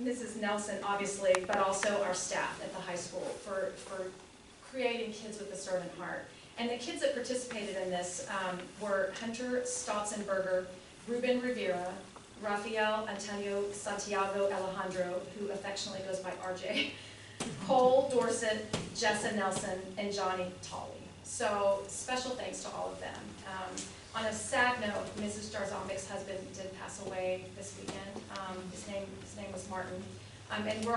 Mrs. Nelson, obviously, but also our staff at the high school for creating kids with a servant heart. And the kids that participated in this were Hunter Stotzenberger, Ruben Rivera, Rafael Antonio Santiago Alejandro, who affectionately goes by RJ, Cole Dorset, Jessa Nelson, and Johnny Tolley. So special thanks to all of them. On a sad note, Mrs. Jarzomic's husband did pass away this weekend. His name was Martin. And we're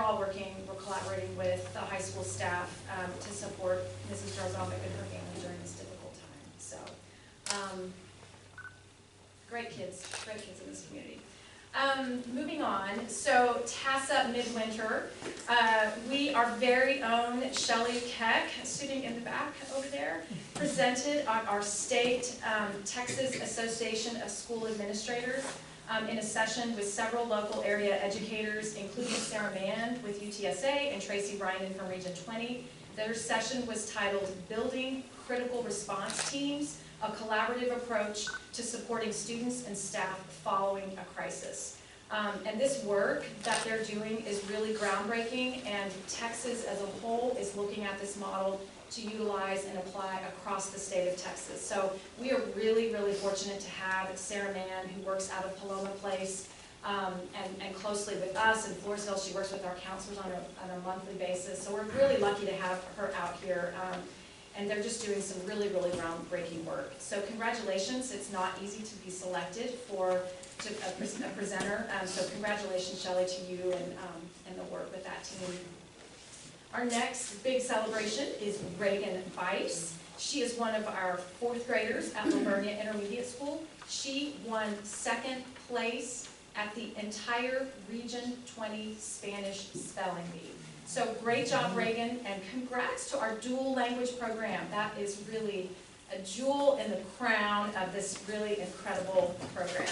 collaborating with the high school staff to support Mrs. Jarzomic and her family during this difficult time. So, great kids in this community. Moving on, so TASA Midwinter, our very own Shelley Keck, sitting in the back over there, presented on our state Texas Association of School Administrators in a session with several local area educators, including Sarah Mann with UTSA and Tracy Bryan from Region 20. Their session was titled Building Critical Response Teams, a collaborative approach to supporting students and staff following a crisis. And this work that they're doing is really groundbreaking, and Texas as a whole is looking at this model to utilize and apply across the state of Texas. So we are really, really fortunate to have Sarah Mann, who works out of Paloma Place, and closely with us. In Floresville, she works with our counselors on a monthly basis. So we're really lucky to have her out here. And they're just doing some really, really groundbreaking work. So congratulations. It's not easy to be selected for a presenter. So congratulations, Shelley, to you and the work with that team. Our next big celebration is Reagan Bice. She is one of our 4th graders at Lavernia Intermediate School. She won 2nd place at the entire Region 20 Spanish Spelling Bee. So great job, Reagan, and congrats to our dual language program. That is really a jewel in the crown of this really incredible program.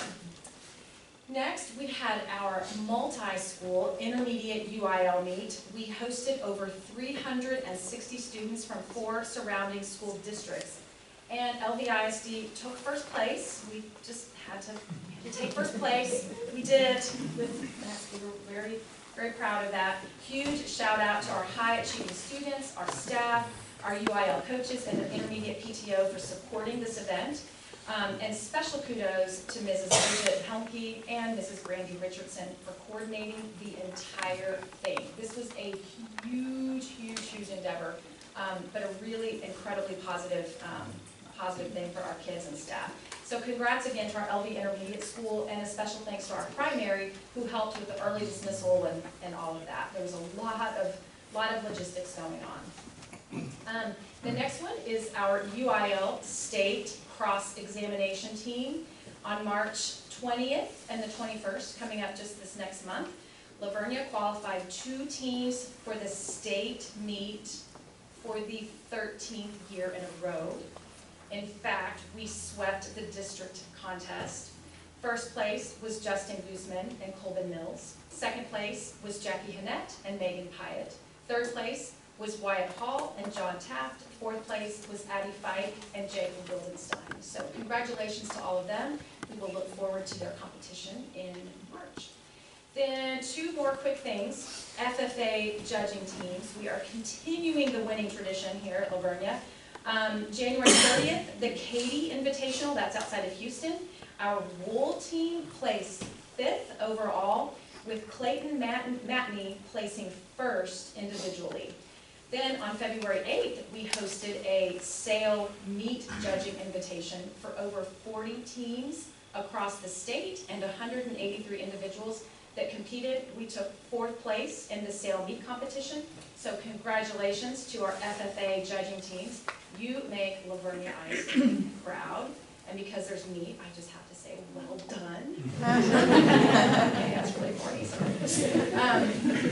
Next, we had our multi-school intermediate UIL meet. We hosted over 360 students from 4 surrounding school districts. And Lvisd took first place. We just had to take first place. We did. We were very, very proud of that. Huge shout out to our high achieving students, our staff, our UIL coaches, and the intermediate PTO for supporting this event. And special kudos to Mrs. Bridget Helmke and Mrs. Brandy Richardson for coordinating the entire thing. This was a huge, huge, huge endeavor, but a really incredibly positive thing for our kids and staff. So congrats again to our LV Intermediate School, and a special thanks to our primary who helped with the early dismissal and all of that. There was a lot of logistics going on. The next one is our UIL State Cross-Examination Team on March 20th and the 21st, coming up just this next month. Lavernia qualified 2 teams for the state meet for the 13th year in a row. In fact, we swept the district contest. First place was Justin Guzman and Colvin Mills. Second place was Jackie Hannett and Megan Pyatt. Third place was Wyatt Hall and John Taft. Fourth place was Addie Fike and Jacob Wildenstein. So congratulations to all of them. We will look forward to their competition in March. Then 2 more quick things. FFA judging teams. We are continuing the winning tradition here at Lavernia. January 30th, the Katy Invitational, that's outside of Houston. Our Wool team placed 5th overall, with Clayton Matney placing 1st individually. Then on February 8th, we hosted a SAIL meet judging invitation for over 40 teams across the state and 183 individuals that competed. We took 4th place in the SAIL meet competition. So congratulations to our FFA judging teams. You make Lavernia ISD proud. And because there's meat, I just have to say, well done. Okay, that's really corny, sorry.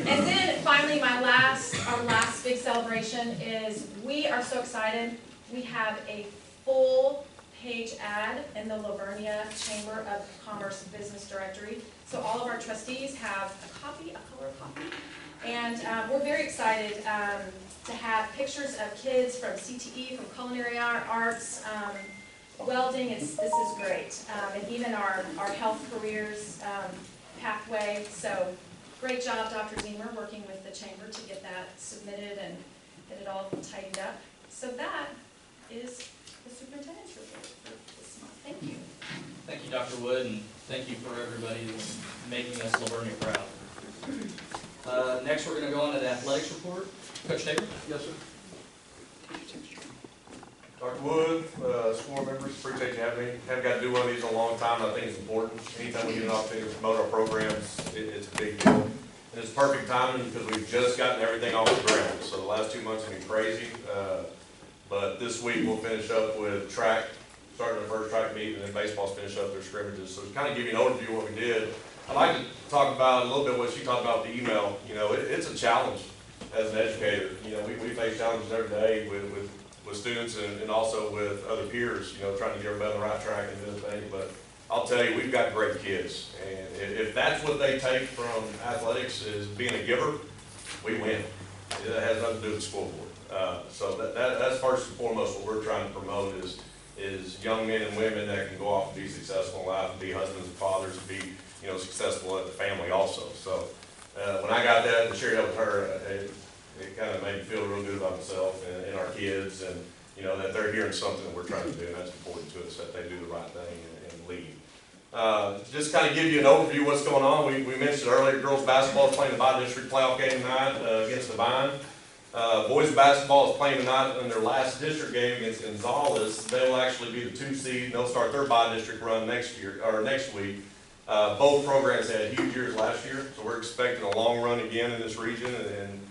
And then finally, our last big celebration is, we are so excited. We have a full page ad in the Lavernia Chamber of Commerce Business Directory. So all of our trustees have a copy, a color copy. And we're very excited to have pictures of kids from CTE, from culinary arts, welding. This is great. And even our health careers pathway. So Great job, Dr. Zemer, working with the chamber to get that submitted and get it all tidied up. So that is the superintendent's report for this month. Thank you. Thank you, Dr. Wood, and thank you for everybody that's making us Livonia proud. Next, we're going to go on to the athletics report. Coach Tabor? Yes, sir. Dr. Wood, school members, appreciate you having me. Haven't got to do one of these in a long time. I think it's important. Anytime we get an opportunity to promote our programs, it's a big deal. And it's perfect timing because we've just gotten everything off the ground. So the last 2 months have been crazy. But this week we'll finish up with track, starting the first track meet, and then baseball's finish up their scrimmages. So to kind of give you an overview of what we did, I'd like to talk about a little bit what she talked about with the email. You know, it's a challenge as an educator. You know, we face challenges every day with students and also with other peers, you know, trying to get everybody on the right track and do the thing. But I'll tell you, we've got great kids. And if that's what they take from athletics is being a giver, we win. It has nothing to do with the scoreboard. So that's first and foremost what we're trying to promote is young men and women that can go off and be successful in life, and be husbands and fathers, and be, you know, successful at the family also. So when I got that and shared that with her, it kind of made me feel real good about myself and our kids, and you know that they're hearing something that we're trying to do, and that's important to us, that they do the right thing and lead. Just kind of give you an overview of what's going on. We mentioned earlier, girls basketball is playing the bi-district playoff game tonight against Lvisd. Boys basketball is playing tonight in their last district game against Gonzales. They will actually be the 2 seed, and they'll start their bi-district run next week. Both programs had huge years last year, so we're expecting a long run again in this region and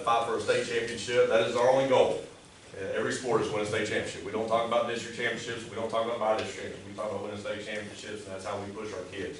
fight for a state championship. That is our only goal. Every sport is win a state championship. We don't talk about district championships. We don't talk about bi-district championships. We talk about winning state championships, and that's how we push our kids.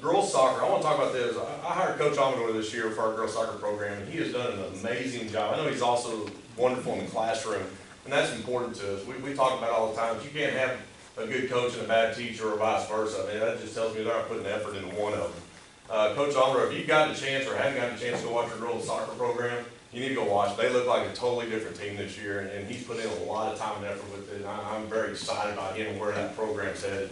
Girls soccer, I want to talk about this. I hired Coach Amador this year for our girls soccer program, and he has done an amazing job. I know he's also wonderful in the classroom, and that's important to us. We talk about it all the time. You can't have a good coach and a bad teacher or vice versa. I mean, that just tells me they're not putting effort into one of them. Coach Amador, if you've gotten a chance or haven't gotten a chance to go watch our girls soccer program, you need to go watch. They look like a totally different team this year, and he's put in a lot of time and effort with it. And I'm very excited about him and where that program's headed.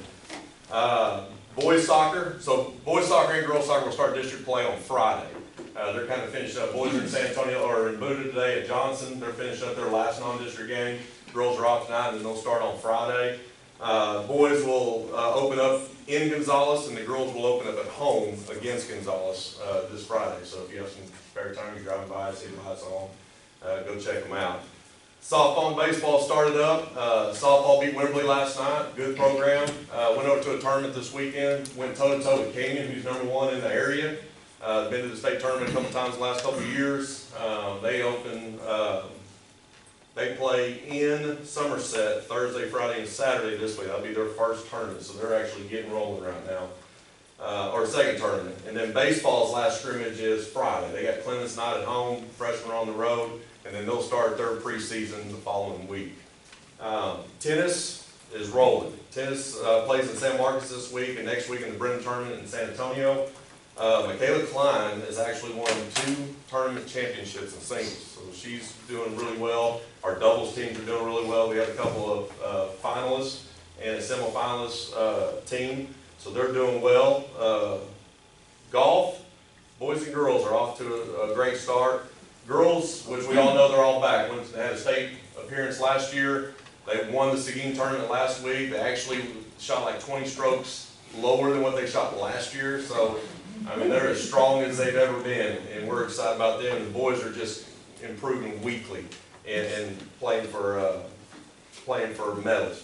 Boys soccer. So boys soccer and girls soccer will start district play on Friday. They're kind of finished up. Boys are in San Antonio or in Buda today at Johnson. They're finishing up their last non-district game. Girls are off tonight, and they'll start on Friday. Boys will open up in Gonzales, and the girls will open up at home against Gonzales this Friday. So if you have some spare time, you're driving by, see the lights on, go check them out. Softball and baseball started up. Softball beat Wimberley last night. Good program. Went over to a tournament this weekend. Went toe-to-toe with Canyon, who's #1 in the area. Been to the state tournament a couple times the last couple of years. They play in Somerset Thursday, Friday, and Saturday this week. That'll be their first tournament, so they're actually getting rolling right now. Or second tournament. And then baseball's last scrimmage is Friday. They got Clemens Knight at home, freshmen on the road, and then they'll start their preseason the following week. Tennis is rolling. Tennis plays in San Marcos this week, and next week in the Brennan tournament in San Antonio. Michaela Klein has actually won 2 tournament championships in singles, so she's doing really well. Our doubles teams are doing really well. We have a couple of finalists and a semifinalist team, so they're doing well. Golf, boys and girls are off to a great start. Girls, which we all know they're all back. They had a state appearance last year. They won the Seguin tournament last week. They actually shot like 20 strokes lower than what they shot last year, so I mean, they're as strong as they've ever been, and we're excited about them. And the boys are just improving weekly and playing for medals.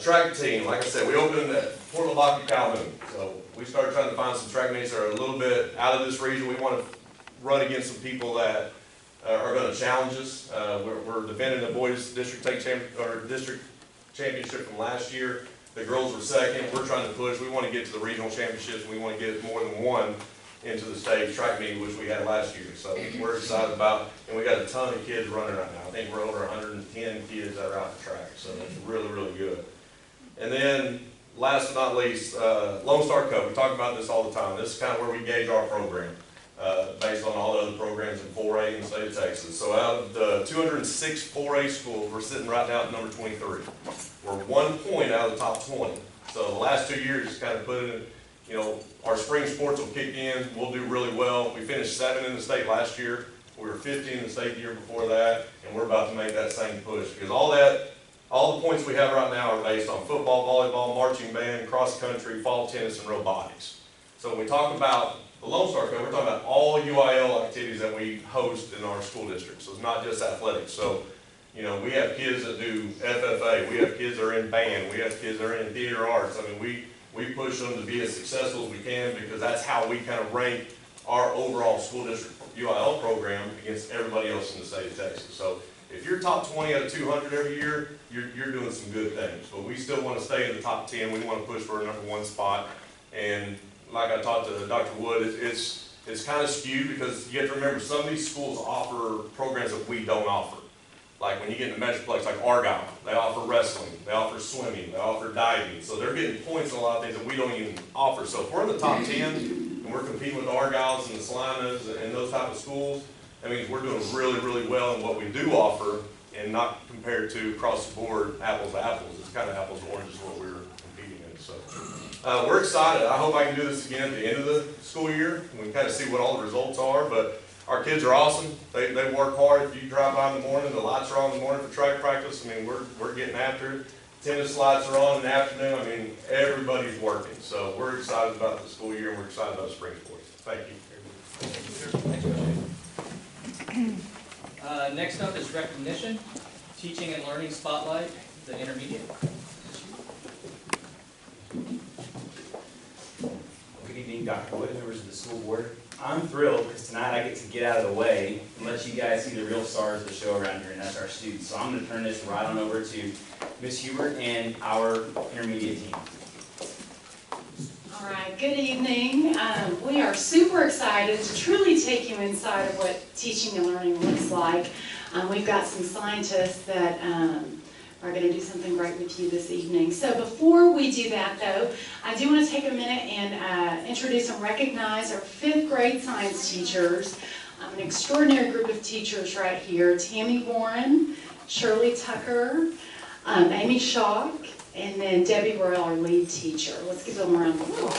Track team, like I said, we opened at Fort Lavaca, Calhoun. So we started trying to find some track meets that are a little bit out of this region. We want to run against some people that are going to challenge us. We're defending the boys district championship from last year. The girls were second. We're trying to push. We want to get to the regional championships. We want to get more than one into the state track meet, which we had last year. So we're excited about, and we got a ton of kids running right now. I think we're over 110 kids that are out the track. So that's really, really good. And then last but not least, Lone Star Cup. We talk about this all the time. This is kind of where we gauge our program based on all the other programs in 4A in the state of Texas. So out of the 206 4A schools, we're sitting right now at number 23. We're 1 point out of the top 20. So the last 2 years just kind of put it you know, our spring sports will kick in, we'll do really well. We finished 7 in the state last year, we were 50 in the state the year before that, and we're about to make that same push, because all the points we have right now are based on football, volleyball, marching band, cross country, fall tennis, and robotics. So when we talk about the Lone Star Code, we're talking about all UIL activities that we host in our school district, so it's not just athletics. So, you know, we have kids that do FFA, we have kids that are in band, we have kids that are in theater arts. I mean, we push them to be as successful as we can, because that's how we kind of rank our overall school district UIL program against everybody else in the state of Texas. So if you're top 20 out of 200 every year, you're doing some good things. But we still want to stay in the top 10. We want to push for a #1 spot. And like I talked to Dr. Wood, it's kind of skewed, because you have to remember, some of these schools offer programs that we don't offer. Like when you get in the Metroplex, like Argyle, they offer wrestling, they offer swimming, they offer diving. So they're getting points on a lot of things that we don't even offer. So if we're in the top 10 and we're competing with the Argyles and the Salinas and those type of schools, that means we're doing really, really well in what we do offer, and not compared to across the board, apples to apples. It's kind of apples to oranges what we're competing in. So we're excited. I hope I can do this again at the end of the school year, and we can kind of see what all the results are. But our kids are awesome. They work hard. If you drive by in the morning, the lights are on in the morning for track practice. I mean, we're getting after it. Tennis lights are on in the afternoon. I mean, everybody's working. So we're excited about the school year, and we're excited about spring sports. Thank you. Thanks, Coach. Next up is recognition, teaching and learning spotlight, the intermediate. Good evening, Dr. Wood, members of the school board. I'm thrilled because tonight I get to get out of the way and let you guys see the real stars of the show around here, and that's our students. So I'm going to turn this right on over to Ms. Hubert and our intermediate team. All right, good evening. We are super excited to truly take you inside of what teaching and learning looks like. We've got some scientists that are going to do something great with you this evening. So before we do that, though, I do want to take a minute and introduce and recognize our 5th grade science teachers. An extraordinary group of teachers right here. Tammy Warren, Shirley Tucker, Amy Schock, and then Debbie Royal, our lead teacher. Let's give them a round of applause.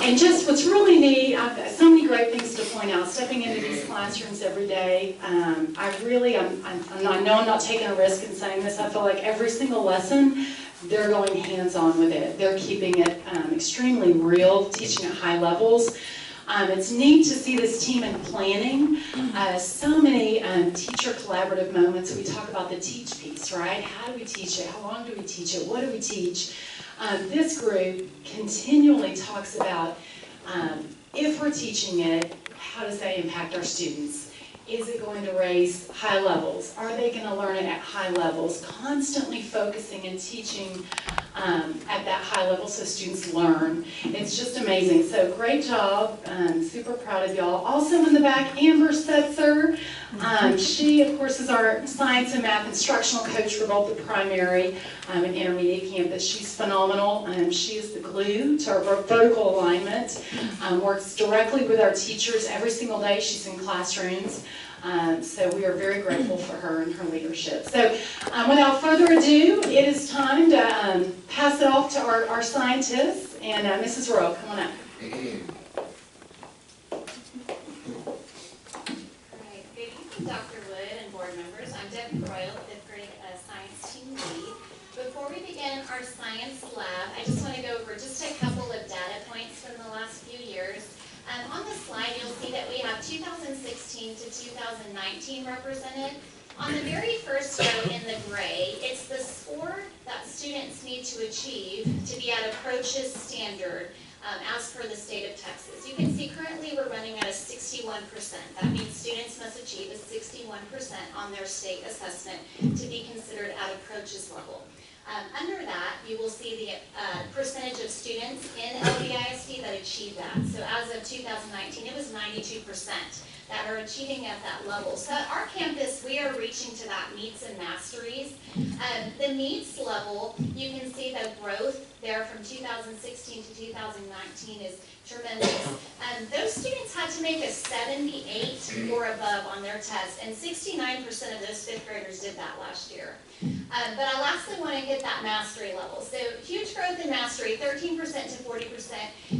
And just what's really neat, I've got so many great things to point out. Stepping into these classrooms every day, I know I'm not taking a risk in saying this. I feel like every single lesson, they're going hands-on with it. They're keeping it extremely real, teaching at high levels. It's neat to see this team in planning. So many teacher collaborative moments. We talk about the teach piece, right? How do we teach it? How long do we teach it? What do we teach? This group continually talks about if we're teaching it, how does that impact our students? Is it going to raise high levels? Are they going to learn it at high levels? Constantly focusing and teaching at that high level so students learn. It's just amazing. So great job. Super proud of y'all. Also in the back, Amber Setzer. She, of course, is our science and math instructional coach for both the primary and intermediate campus. She's phenomenal. She is the glue to our vertical alignment. Works directly with our teachers every single day. She's in classrooms. So we are very grateful for her and her leadership. So without further ado, it is time to pass it off to our scientists. And Mrs. Royal, come on up. Dr. Wood and board members. I'm Debbie Royal, 5th grade science team lead. Before we begin our science lab, I just want to go over just a couple of data points from the last few years. On the slide, you'll see that we have 2016 to 2019 represented. On the very first row in the gray, it's the score that students need to achieve to be at approaches standard as per the state of Texas. You can see currently we're running at a 61%. That means students must achieve a 61% on their state assessment to be considered at approaches level. Under that, you will see the percentage of students in Lvisd that achieve that. So as of 2019, it was 92% that are achieving at that level. So at our campus, we are reaching to that meets and masteries. The meets level, you can see the growth there from 2016 to 2019 is tremendous. Those students had to make a 78 or above on their test, and 69% of those fifth graders did that last year. But I lastly want to hit that mastery level. So huge growth in mastery, 13% to 40%.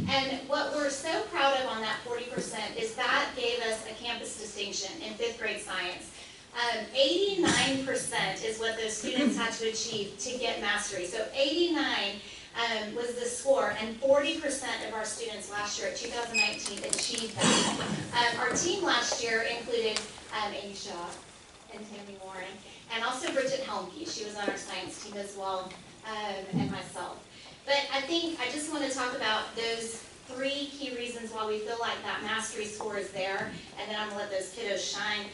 And what we're so proud of on that 40% is that gave us a campus distinction in fifth grade science. 89% is what those students had to achieve to get mastery. So 89 was the score, and 40% of our students last year at 2019 achieved that. Our team last year included Amy Shaw and Tammy Warren, and also Bridget Helmke. She was on our science team as well, and myself. But I think I just want to talk about those 3 key reasons why we feel like that mastery score is there, and then I'm going to let those kiddos shine.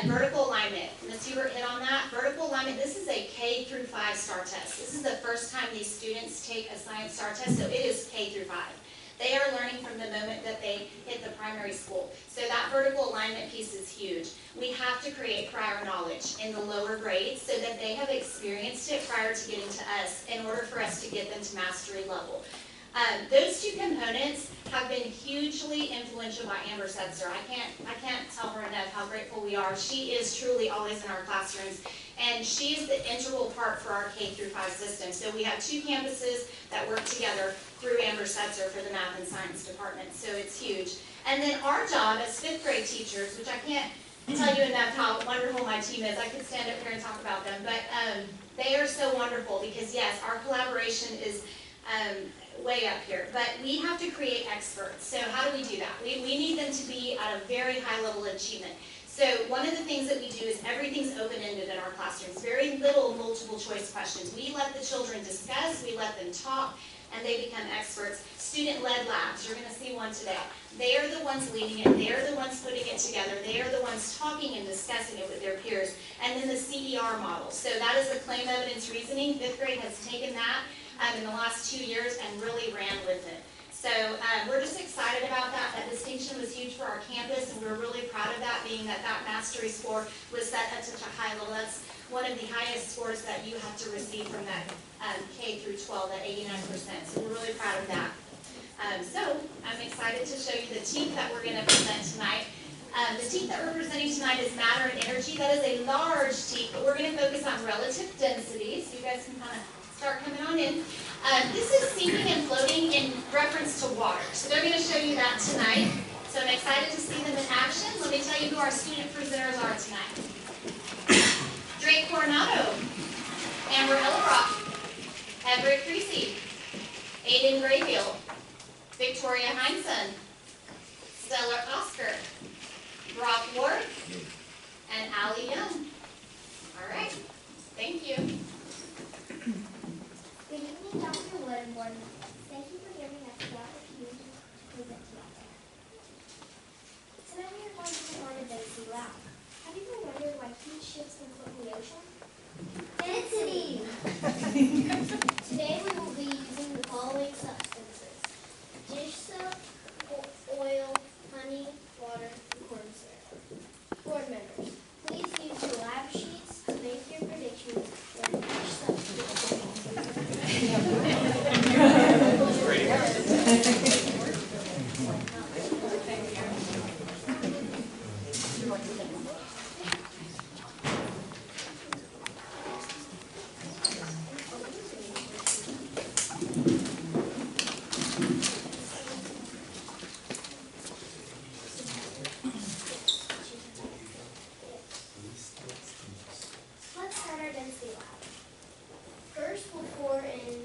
Vertical alignment, Ms. Hubert hit on that. Vertical alignment, this is a K through 5 STAR test. This is the first time these students take a science STAR test, so it is K through 5. They are learning from the moment that they hit the primary school. So that vertical alignment piece is huge. We have to create prior knowledge in the lower grades so that they have experienced it prior to getting to us in order for us to get them to mastery level. Those 2 components have been hugely influential by Amber Setzer. I can't tell her enough how grateful we are. She is truly always in our classrooms, and she is the integral part for our K through 5 system. So we have 2 campuses that work together through Amber Setzer for the math and science department. So it's huge. And then our job as 5th grade teachers, which I can't tell you enough how wonderful my team is. I could stand up here and talk about them, but they are so wonderful because yes, our collaboration is way up here, but we have to create experts. So how do we do that? We need them to be at a very high level of achievement. So one of the things that we do is everything's open-ended in our classrooms. Very little multiple choice questions. We let the children discuss, we let them talk, and they become experts. Student-led labs, you're going to see one today. They are the ones leading it, they are the ones putting it together, they are the ones talking and discussing it with their peers. And then the CER model. So that is the claim evidence reasoning. 5th grade has taken that in the last 2 years and really ran with it. So we're just excited about that. That distinction was huge for our campus, and we're really proud of that, being that that mastery score was set at such a high level. That's one of the highest scores that you have to receive from that K through 12, that 89%. So we're really proud of that. So I'm excited to show you the team that we're going to present tonight. The team that we're presenting tonight is matter and energy. That is a large team, but we're going to focus on relative density, so you guys can kind of start coming on in. This is sinking and floating in reference to water. So they're going to show you that tonight. So I'm excited to see them in action. Let me tell you who our student presenters are tonight. Drake Coronado, Amber Ellebrock, Everett Creasy, Aiden Grayfield, Victoria Heinsohn, Stellar Oscar, Brock Ward, and Allie Young. All right, thank you. Good evening, Dr. Wood and board members. Thank you for giving us the opportunity to present to you today. Tonight we are going to perform a density lab. Have you ever wondered why heat ships can float in the ocean? Density! Today we will be using the following substances: dish soap, oil, honey, water, and corn syrup. Board members, please use your lab sheets to make your predictions when each substance Let's start our density lab. First, we'll pour in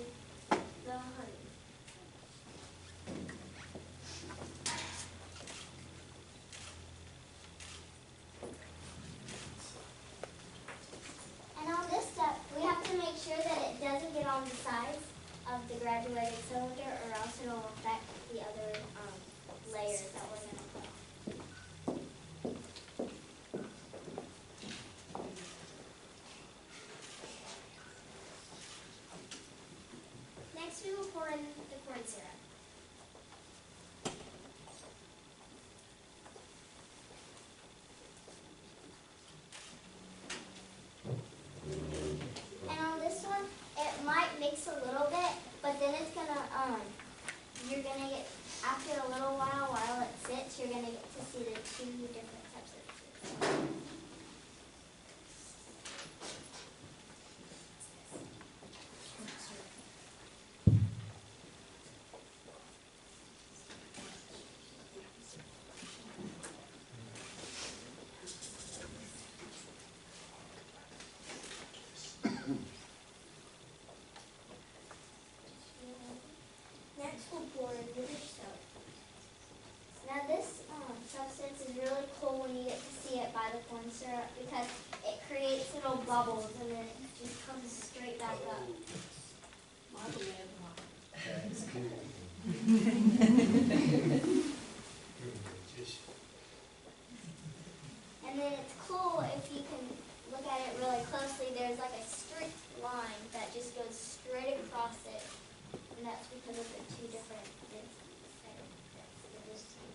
the honey. And on this step, we have to make sure that it doesn't get on the sides of the graduated cylinder, or else it will affect the other layers that we're going to put on. Next, we will pour in the corn syrup. see the two different substances. Next, we'll pour in the dish soap. Now this substance is really cool when you get to see it by the corn syrup because it creates little bubbles and then it just comes straight back up. And then it's cool if you can look at it really closely. There's like a strict line that just goes straight across it. And that's because of the two different densities that this team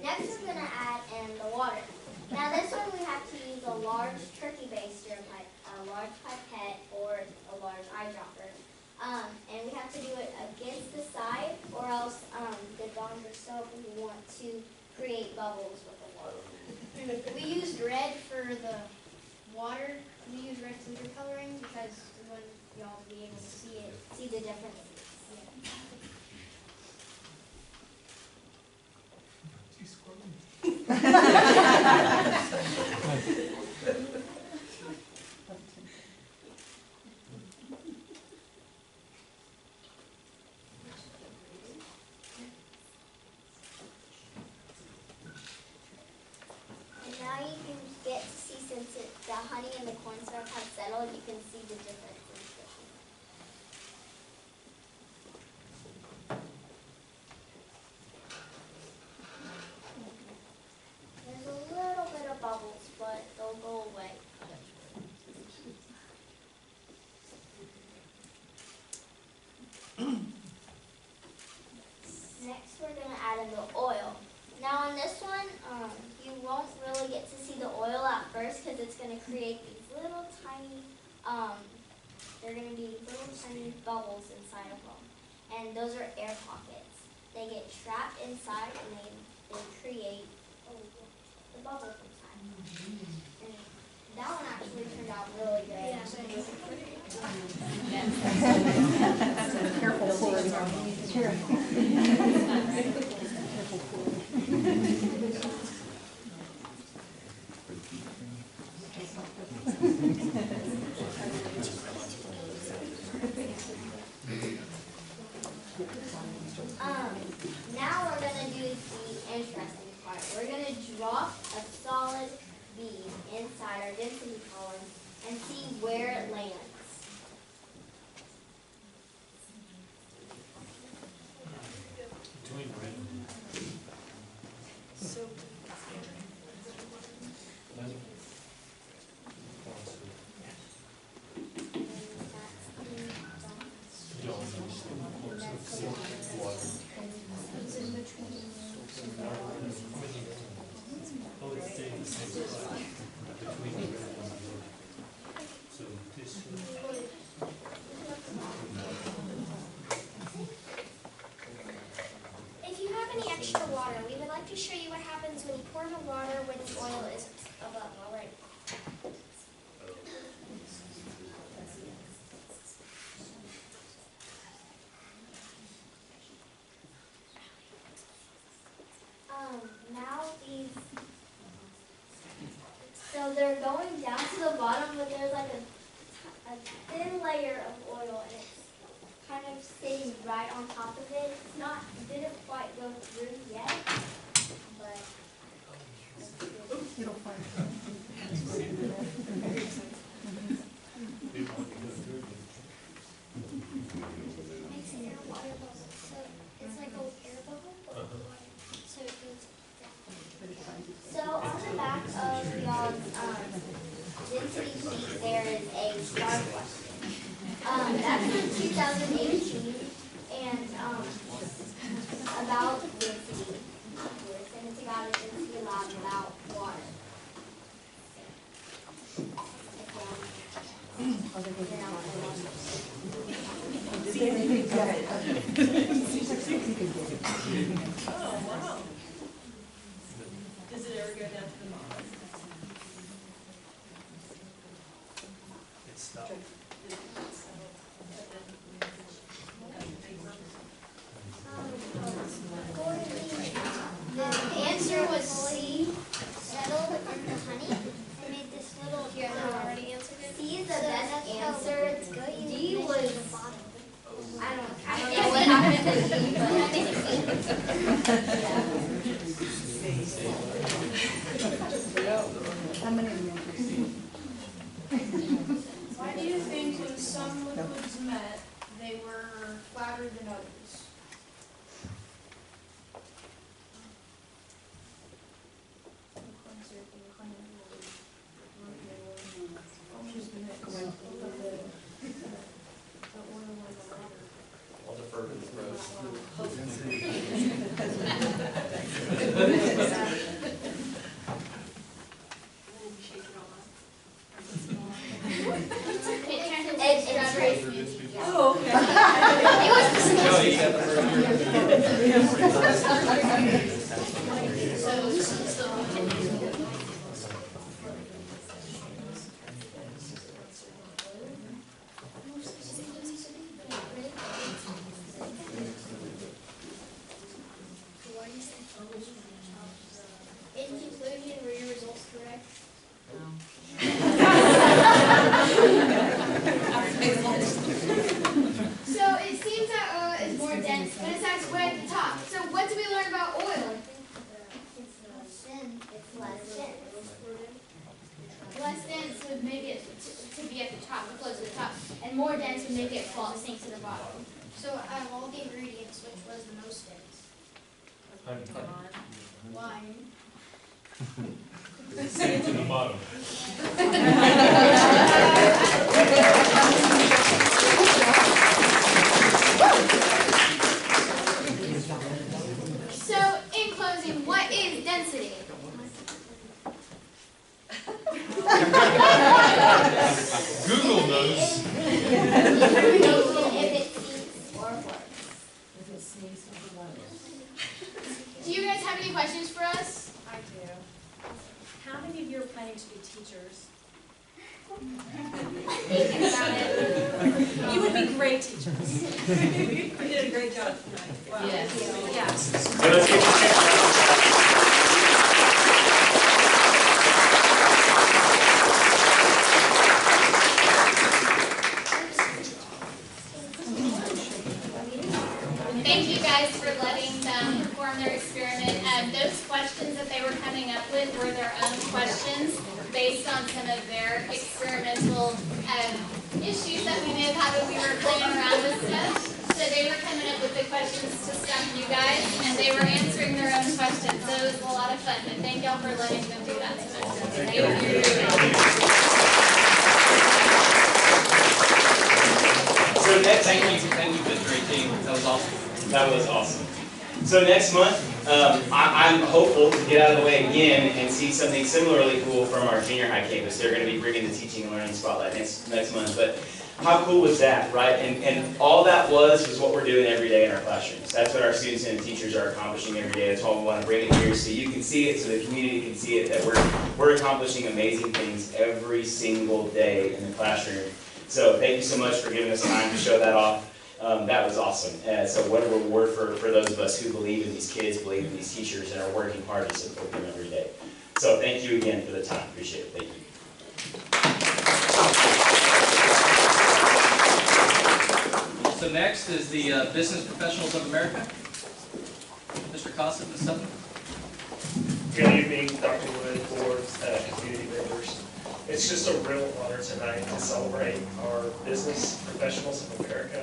Next we're going to add in the water. Now this one we have to use a large turkey baster, a large pipette, or a large eyedropper. And we have to do it against the side, or else the dogs are soap and we want to create bubbles with the water. We used red for the water. We use red food coloring because we want y'all to be able to see the differences. Now you can get to see, since the honey and the corn syrup have settled, you can see the differences. There's a little bit of bubbles, but they'll go away. Next, we're going to add in the oil. Now on this one, you won't really get to see the oil at first because it's going to create these little tiny, they're going to be little tiny bubbles inside of them. And those are air pockets. They get trapped inside and they create the bubbles inside. And that one actually turned out really good. Careful pouring. Careful. Now we're going to do the interesting part. We're going to drop a solid bead inside our density column and see where it lands. If you have any extra water, we would like to show you what happens when you pour the water when the oil is above already. Now these, so they're going down to the bottom, but there's like a thin layer of oil, and it's kind of sitting right on top of it. It's not, it didn't quite go through yet, but It'll find makes an air water bubble. So it's like an air bubble, but so it goes down. So on the back of y'all's density sheet, there is a star question. That's from 2018, and about density. And it's about a density lab about water. Oh, wow. Does it ever go down to the bottom? It's stuck. The answer was C, settled in the honey. I made this little. Here, I already answered it. C is the best answer. D was. I don't know Yeah, what happened to D, but I think How many members? Why do you think when some liquids met, they were flatter than others? I'll defer to the pros. Oh, okay. Joe, you got the first. in conclusion, were your results correct? So it seems that oil is more dense, but it's actually way at the top. So what do we learn about oil? It's less dense. Less dense would make it to be at the top, or close to the top, and more dense would make it fall, sink to the bottom. So out of all the ingredients, which was the most dense? Why? Sink to the bottom. So, in closing, what is density? Google knows. If it sinks or floats. Do you guys have any questions for us? I do. How many of you are planning to be teachers? Thinking about it. You would be great teachers. You did a great job tonight. Wow. Yes. Yeah. So let's get Thank you guys for letting them perform their experiment. Those questions that they were coming up with were their own questions based on some of their experimental issues that we may have had when we were playing around with stuff. So they were coming up with the questions to stump you guys, and they were answering their own questions. So it was a lot of fun, but thank y'all for letting them do that to us. Thank you. So next, Thank you, fifth grade team. That was awesome. that was awesome. So next month, I'm hopeful to get out of the way again and see something similarly cool from our junior high campus. They're going to be bringing the teaching and learning spotlight next month. But how cool was that, right? And all that was what we're doing every day in our classrooms. That's what our students and teachers are accomplishing every day. That's why we want to bring it here so you can see it, so the community can see it, that we're accomplishing amazing things every single day in the classroom. So thank you so much for giving us time to show that off. That was awesome. So what a reward for those of us who believe in these kids, believe in these teachers, and are working hard to support them every day. So thank you again for the time. Appreciate it. Thank you. So next is the Business Professionals of America. Mr. Cossett and Sutton. Good evening, Dr. Wood, board, community members. It's just a real honor tonight to celebrate our Business Professionals of America.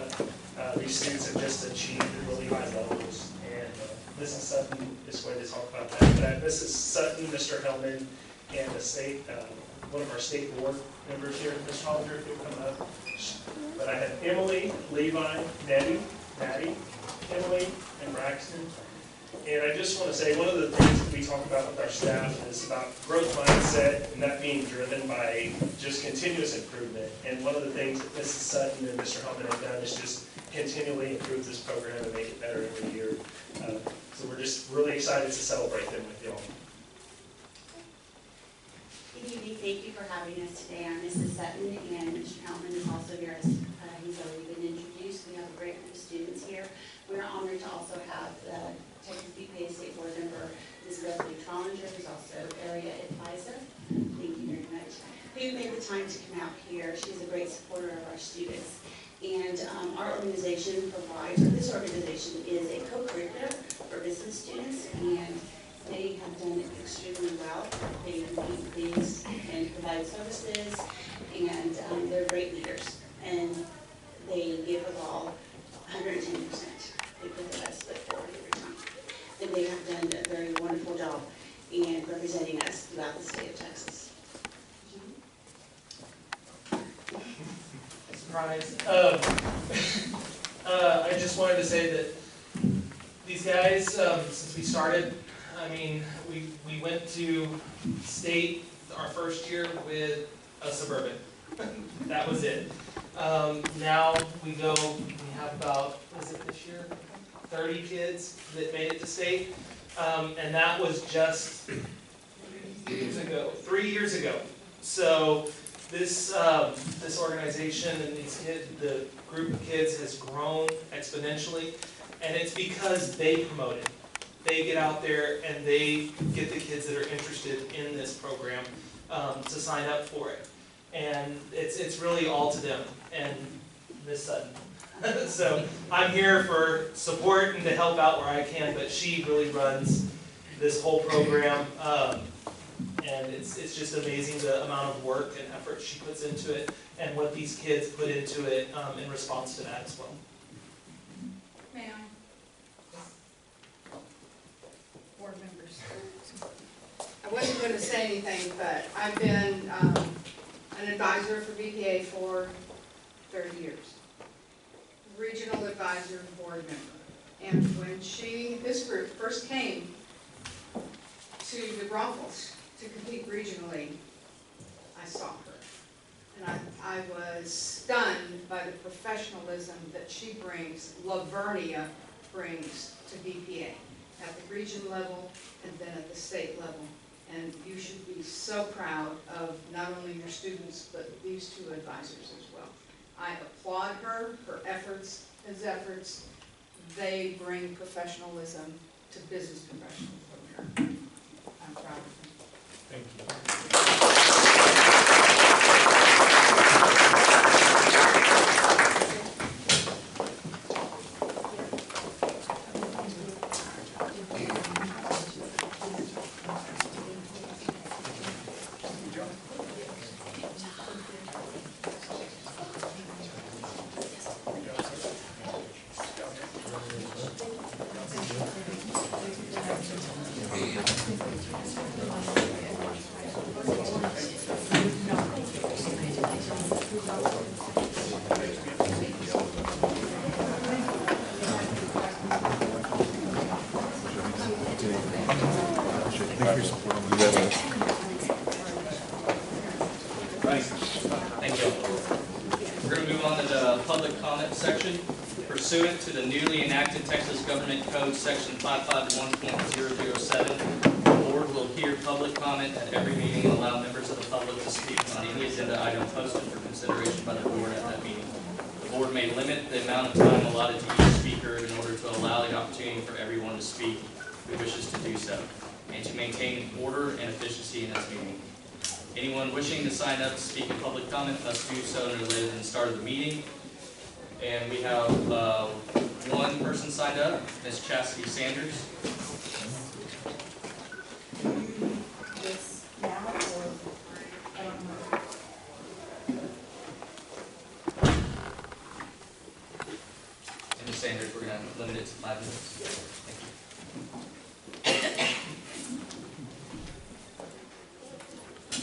These students have just achieved really high levels, and Mrs. Sutton is going to talk about that. But Mrs. Sutton, Mr. Hellman, and the state, one of our state board members here, Ms. Hollinger, if you'll come up. But I have Emily, Levi, Maddie, Emily, and Braxton. And I just want to say, one of the things that we talk about with our staff is about growth mindset, and that being driven by just continuous improvement. And one of the things that Mrs. Sutton and Mr. Hellman have done is just continually improve this program and make it better every year. So we're just really excited to celebrate them with y'all. Good evening, thank you for having us today. I'm Mrs. Sutton, and Mr. Hellman is also here, as he's already been introduced. We have a great group of students here. We're honored to also have the Texas BPA State Board member, Ms. Leslie Trollinger, who's also area advisor. Thank you very much. Who made the time to come out here. She's a great supporter of our students. And our organization provides, or this organization is a co-curricular for business students, and they have done extremely well. They meet things and provide services, and they're great leaders. And they give it all 110%. They put their best foot forward every time. And they have done a very wonderful job in representing us throughout the state of Texas. Surprise. I just wanted to say that these guys, since we started, I mean, we went to state our first year with a Suburban. That was it. Now we have about, was it this year? 30 kids that made it to state. And that was just 3 years ago. So this organization and these kids, the group of kids has grown exponentially, and it's because they promote it. They get out there and they get the kids that are interested in this program to sign up for it. And it's really all to them and Miss Sutton. So I'm here for support and to help out where I can, but she really runs this whole program. And it's just amazing the amount of work and effort she puts into it and what these kids put into it in response to that as well. May I? Board members. I wasn't going to say anything, but I've been an advisor for BPA for 30 years. Regional advisor, board member. And when this group first came to the Brothels to compete regionally, I saw her. And I was stunned by the professionalism that she brings, Lavernia brings to BPA at the region level and then at the state level. And you should be so proud of not only your students, but these two advisors as well. I applaud her efforts, his efforts. They bring professionalism to business professionals over here. I'm proud of them. Thank you. Thank you. We're going to move on to the public comment section. Pursuant to the newly enacted Texas Government Code Section 551.007, the board will hear public comment at every meeting and allow members of the public to speak on any agenda item posted for consideration by the board at that meeting. The board may limit the amount of time allotted to each speaker in order to allow the opportunity for everyone to speak who wishes to do so, and to maintain order and efficiency in this meeting. Anyone wishing to sign up to speak in public comment must do so no later than the start of the meeting. And we have one person signed up, Ms. Chastity Sanders. This now or I don't know. And Ms. Sanders, we're going to limit it to 5 minutes. Thank you.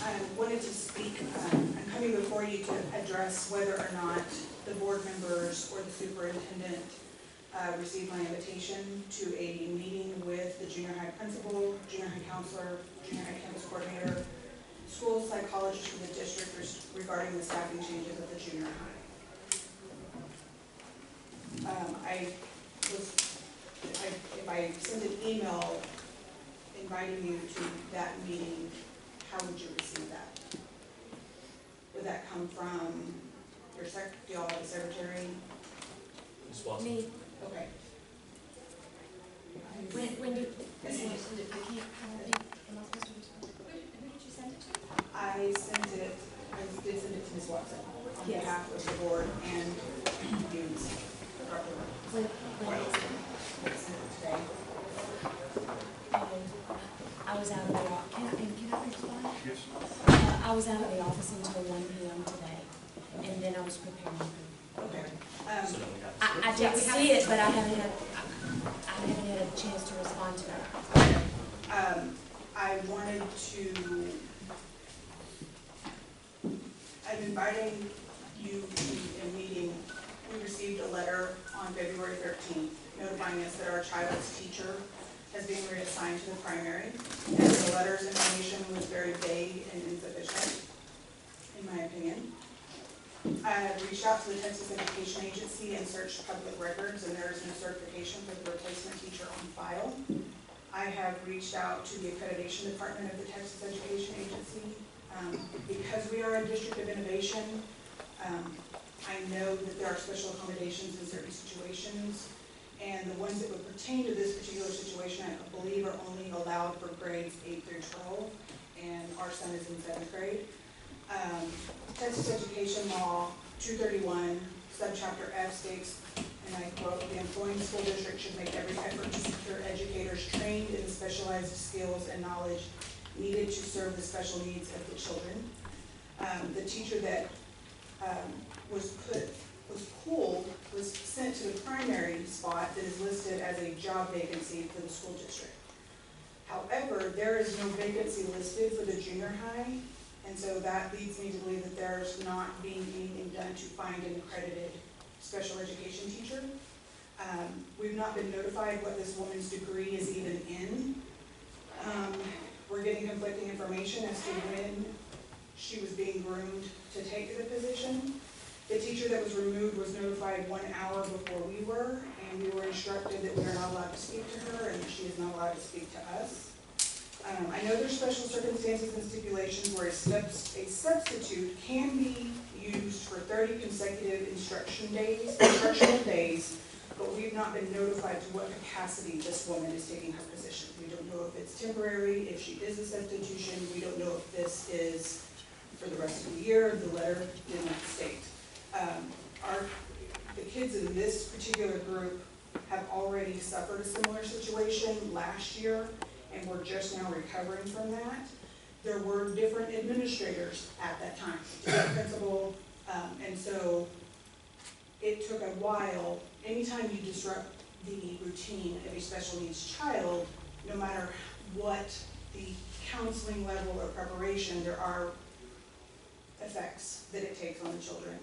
I wanted to speak, I'm coming before you to address whether or not the board members or the superintendent received my invitation to a meeting with the junior high principal, junior high counselor, junior high campus coordinator, school psychologist for the district regarding the staffing changes at the junior high. If I send an email inviting you to that meeting, how would you receive that? Would that come from your do y'all have a secretary? Ms. Watson? Me. Okay. When you, I can't, am I supposed to respond? Who did you send it to? I did send it to Ms. Watson on Yes. behalf of the board and you, Dr. When I sent it today. I was out of the office, can I respond? Yes. I was out of the office until 1 p.m. today, and then I was preparing. Okay. So then we have to I did see it, but I haven't had a chance to respond to it. I wanted to, I'm inviting you to a meeting. We received a letter on February 13th notifying us that our child's teacher has been reassigned to the primary. And the letter's information was very vague and insufficient, in my opinion. I have reached out to the Texas Education Agency and searched public records, and there is no certification for the replacement teacher on file. I have reached out to the accreditation department of the Texas Education Agency. Because we are a district of innovation, I know that there are special accommodations in certain situations, and the ones that would pertain to this particular situation, I believe, are only allowed for grades 8 through 12, and our son is in 7th grade. Texas Education Law 231, subchapter F states, and I quote, "The employing school district should make every effort to secure educators trained in the specialized skills and knowledge needed to serve the special needs of the children." The teacher that was pulled was sent to the primary spot that is listed as a job vacancy for the school district. However, there is no vacancy listed for the junior high, and so that leads me to believe that there's not being anything done to find an accredited special education teacher. We've not been notified what this woman's degree is even in. We're getting conflicting information as to when she was being groomed to take the position. The teacher that was removed was notified 1 hour before we were, and we were instructed that we are not allowed to speak to her and she is not allowed to speak to us. I know there's special circumstances and stipulations where a substitute can be used for 30 consecutive instructional days, but we've not been notified to what capacity this woman is taking her position. We don't know if it's temporary, if she is a substitution. We don't know if this is for the rest of the year. The letter did not state. The kids in this particular group have already suffered a similar situation last year, and we're just now recovering from that. There were different administrators at that time, the principal, and so it took a while. Anytime you disrupt the routine of a special needs child, no matter what the counseling level or preparation, there are effects that it takes on the children.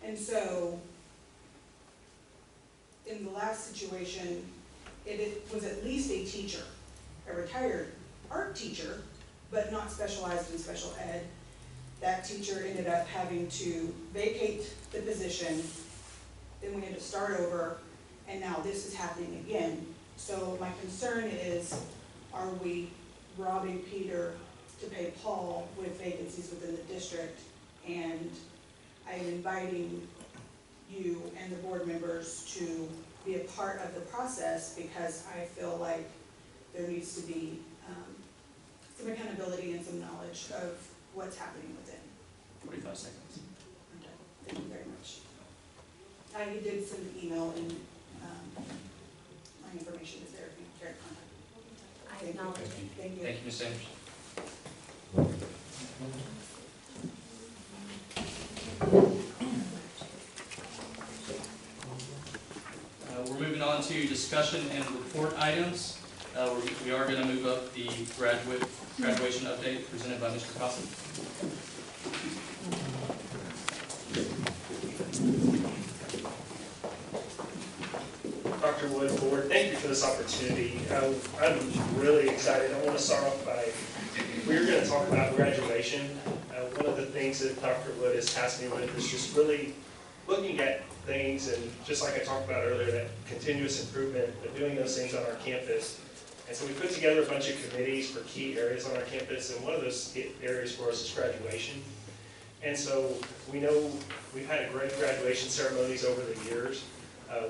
And so, in the last situation, it was at least a teacher, a retired art teacher, but not specialized in special ed. That teacher ended up having to vacate the position, then we had to start over, and now this is happening again. So my concern is, are we robbing Peter to pay Paul with vacancies within the district? And I'm inviting you and the board members to be a part of the process, because I feel like there needs to be some accountability and some knowledge of what's happening within. 45 seconds. I'm done. Thank you very much. I did send an email, and my information is there if you care to contact. I acknowledge it. Thank you. Thank you, Ms. Sanders. We're moving on to discussion and report items. We are going to move up the graduation update presented by Mr. Cossum. this opportunity. I'm really excited. I want to start off by, we're going to talk about graduation. One of the things that Dr. Wood has tasked me with is just really looking at things, and just like I talked about earlier, that continuous improvement, but doing those things on our campus. And so we put together a bunch of committees for key areas on our campus, and one of those areas for us is graduation. And so we know we've had great graduation ceremonies over the years.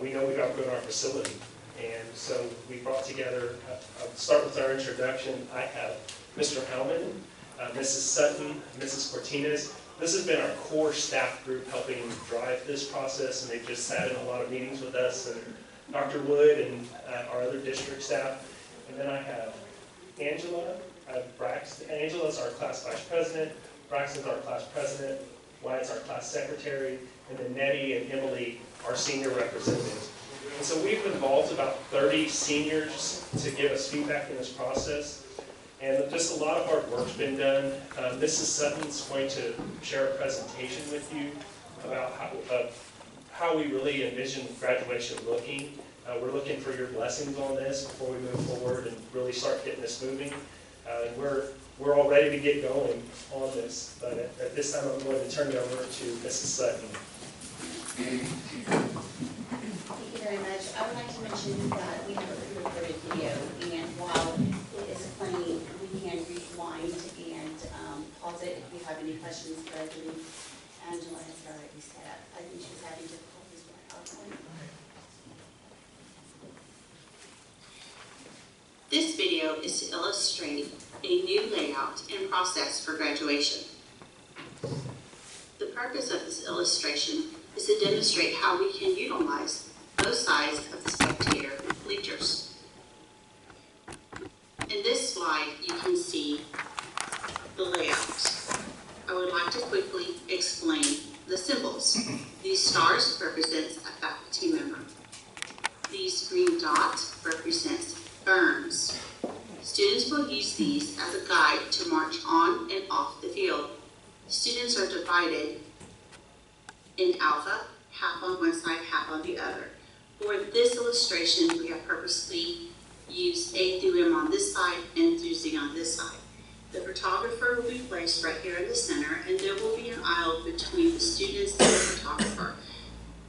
We know we've outgrown our facility. And so we brought together, I'll start with our introduction. I have Mr. Hellman, Mrs. Sutton, Mrs. Cortinez. This has been our core staff group helping drive this process, and they've just sat in a lot of meetings with us, and Dr. Wood and our other district staff. And then I have Angela, Braxton. Angela's our class vice president, Braxton's our class president, Wyatt's our class secretary, and then Nettie and Emily, our senior representatives. And so we've involved about 30 seniors to give us feedback in this process. And just a lot of hard work's been done. Mrs. Sutton's going to share a presentation with you about how we really envision graduation looking. We're looking for your blessings on this before we move forward and really start getting this moving. And we're all ready to get going on this. But at this time, I'm going to turn it over to Mrs. Sutton. Thank you very much. I would like to mention that we have a pre-recorded video, and while it is playing, we can rewind and pause it if you have any questions, but I believe Angela has already set up. I think she's having difficulties with her PowerPoint. This video is to illustrate a new layout and process for graduation. The purpose of this illustration is to demonstrate how we can utilize both sides of the spectator bleachers. In this slide, you can see the layout. I would like to quickly explain the symbols. These stars represent a faculty member. These green dots represent burns. Students will use these as a guide to march on and off the field. Students are divided in alpha, half on one side, half on the other. For this illustration, we have purposely used A through M on this side and through Z on this side. The photographer will be placed right here in the center, and there will be an aisle between the students and the photographer.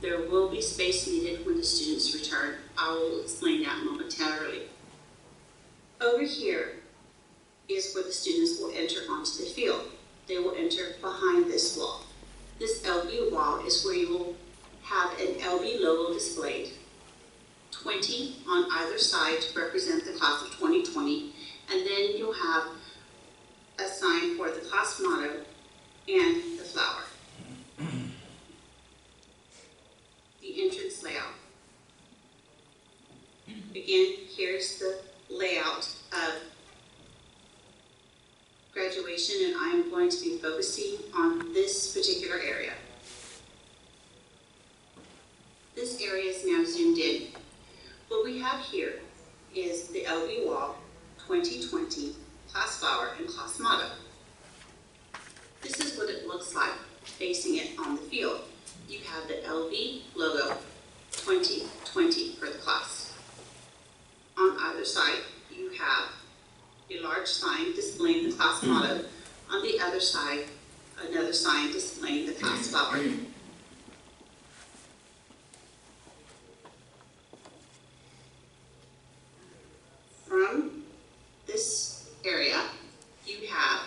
There will be space needed when the students return. I will explain that momentarily. Over here is where the students will enter onto the field. They will enter behind this wall. This LB wall is where you will have an LB logo displayed. 20 on either side to represent the class of 2020, and then you'll have a sign for the class motto and the flower. The entrance layout. Again, here's the layout of graduation, and I am going to be focusing on this particular area. This area is now zoomed in. What we have here is the LB wall, 2020, class flower, and class motto. This is what it looks like facing it on the field. You have the LB logo, 2020 for the class. On either side, you have a large sign displaying the class motto. On the other side, another sign displaying the class flower. From this area, you have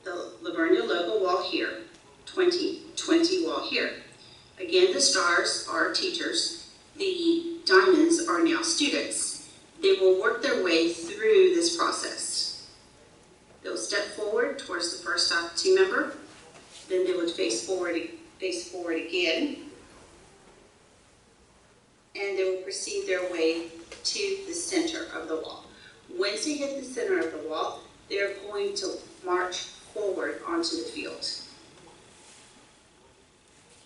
the Livonia logo wall here, 2020 wall here. Again, the stars are teachers. The diamonds are now students. They will work their way through this process. They'll step forward towards the first faculty member, then they would face forward again, and they will proceed their way to the center of the wall. Once they hit the center of the wall, they're going to march forward onto the field.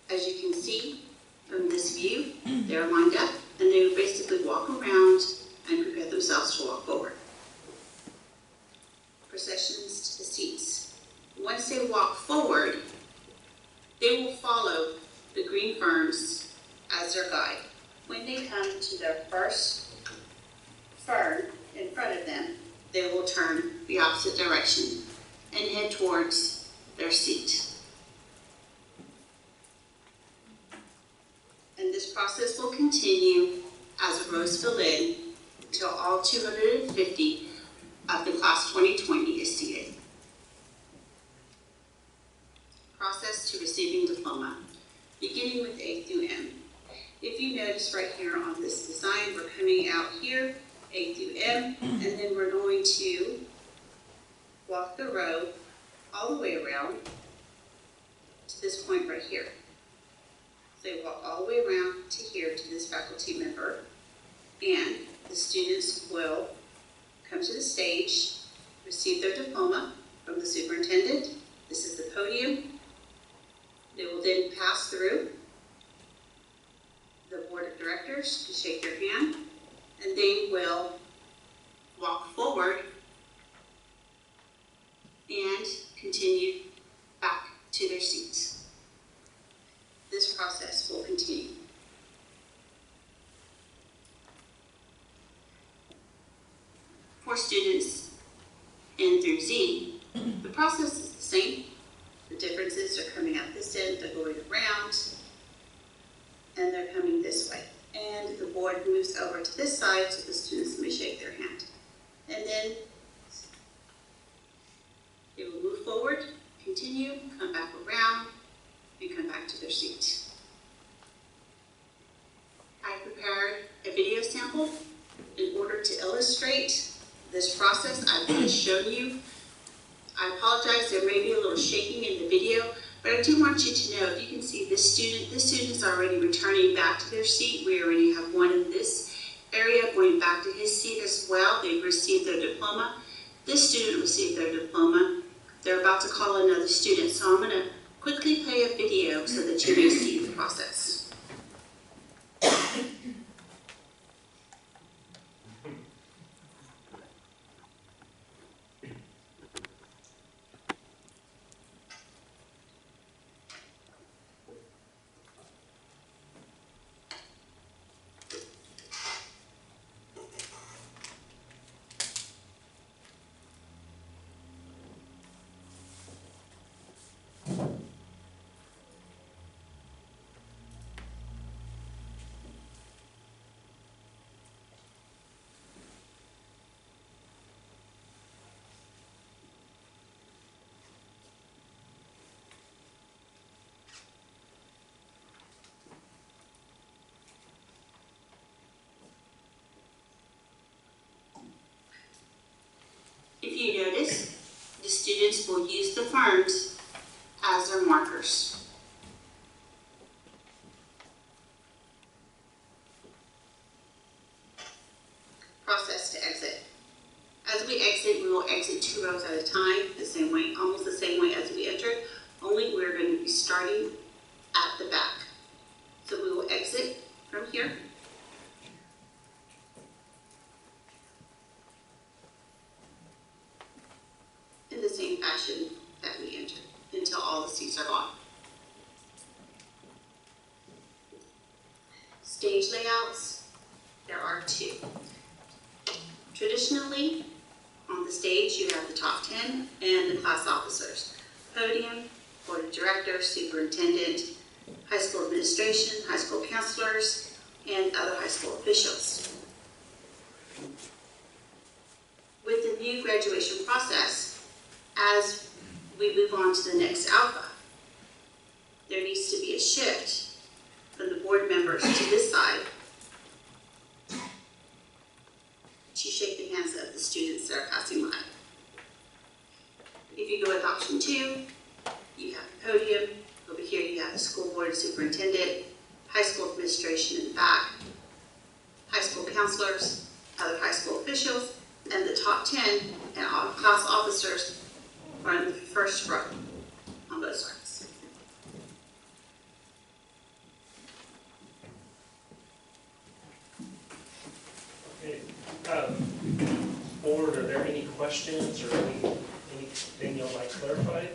As you can see from this view, they're lined up, and they will basically walk around and prepare themselves to walk forward. Processions to the seats. Once they walk forward, they will follow the green ferns as their guide. When they come to their first fern in front of them, they will turn the opposite direction and head towards their seat. And this process will continue as a rows fill in until all 250 of the class 2020 is seated. Process to receiving diploma, beginning with A through M. If you notice right here on this design, we're coming out here, A through M, and then we're going to walk the row all the way around to this point right here. So you walk all the way around to here to this faculty member, and the students will come to the stage, receive their diploma from the superintendent. This is the podium. They will then pass through the board of directors to shake their hand, and they will walk forward and continue back to their seats. This process will continue. For students N through Z, the process is the same. The differences are coming out this end, they're going around, and they're coming this way. And the board moves over to this side so the students may shake their hand. And then they will move forward, continue, come back around, and come back to their seat. I prepared a video sample in order to illustrate this process I've just shown you. I apologize, there may be a little shaking in the video, but I do want you to know, if you can see this student is already returning back to their seat. We already have one in this area going back to his seat as well. They've received their diploma. This student received their diploma. They're about to call another student, so I'm going to quickly play a video so that you may see the process. If you notice, the students will use the ferns as their markers. Process to exit. As we exit, we will exit 2 rows at a time, the same way, almost the same way as we entered, only we're going to be starting at the back. So we will exit from here. In the same fashion that we entered, until all the seats are gone. Stage layouts, there are 2. Traditionally, on the stage, you have the top 10 and the class officers. Podium, board of directors, superintendent, high school administration, high school counselors, and other high school officials. With the new graduation process, as we move on to the next alpha, there needs to be a shift from the board members to this side to shake the hands of the students that are passing by. If you go with option 2, you have the podium. Over here you have the school board superintendent, high school administration in the back, high school counselors, other high school officials, and the top 10 and all class officers are in the first row on both sides. Okay. Board, are there any questions or anything you'd like clarified?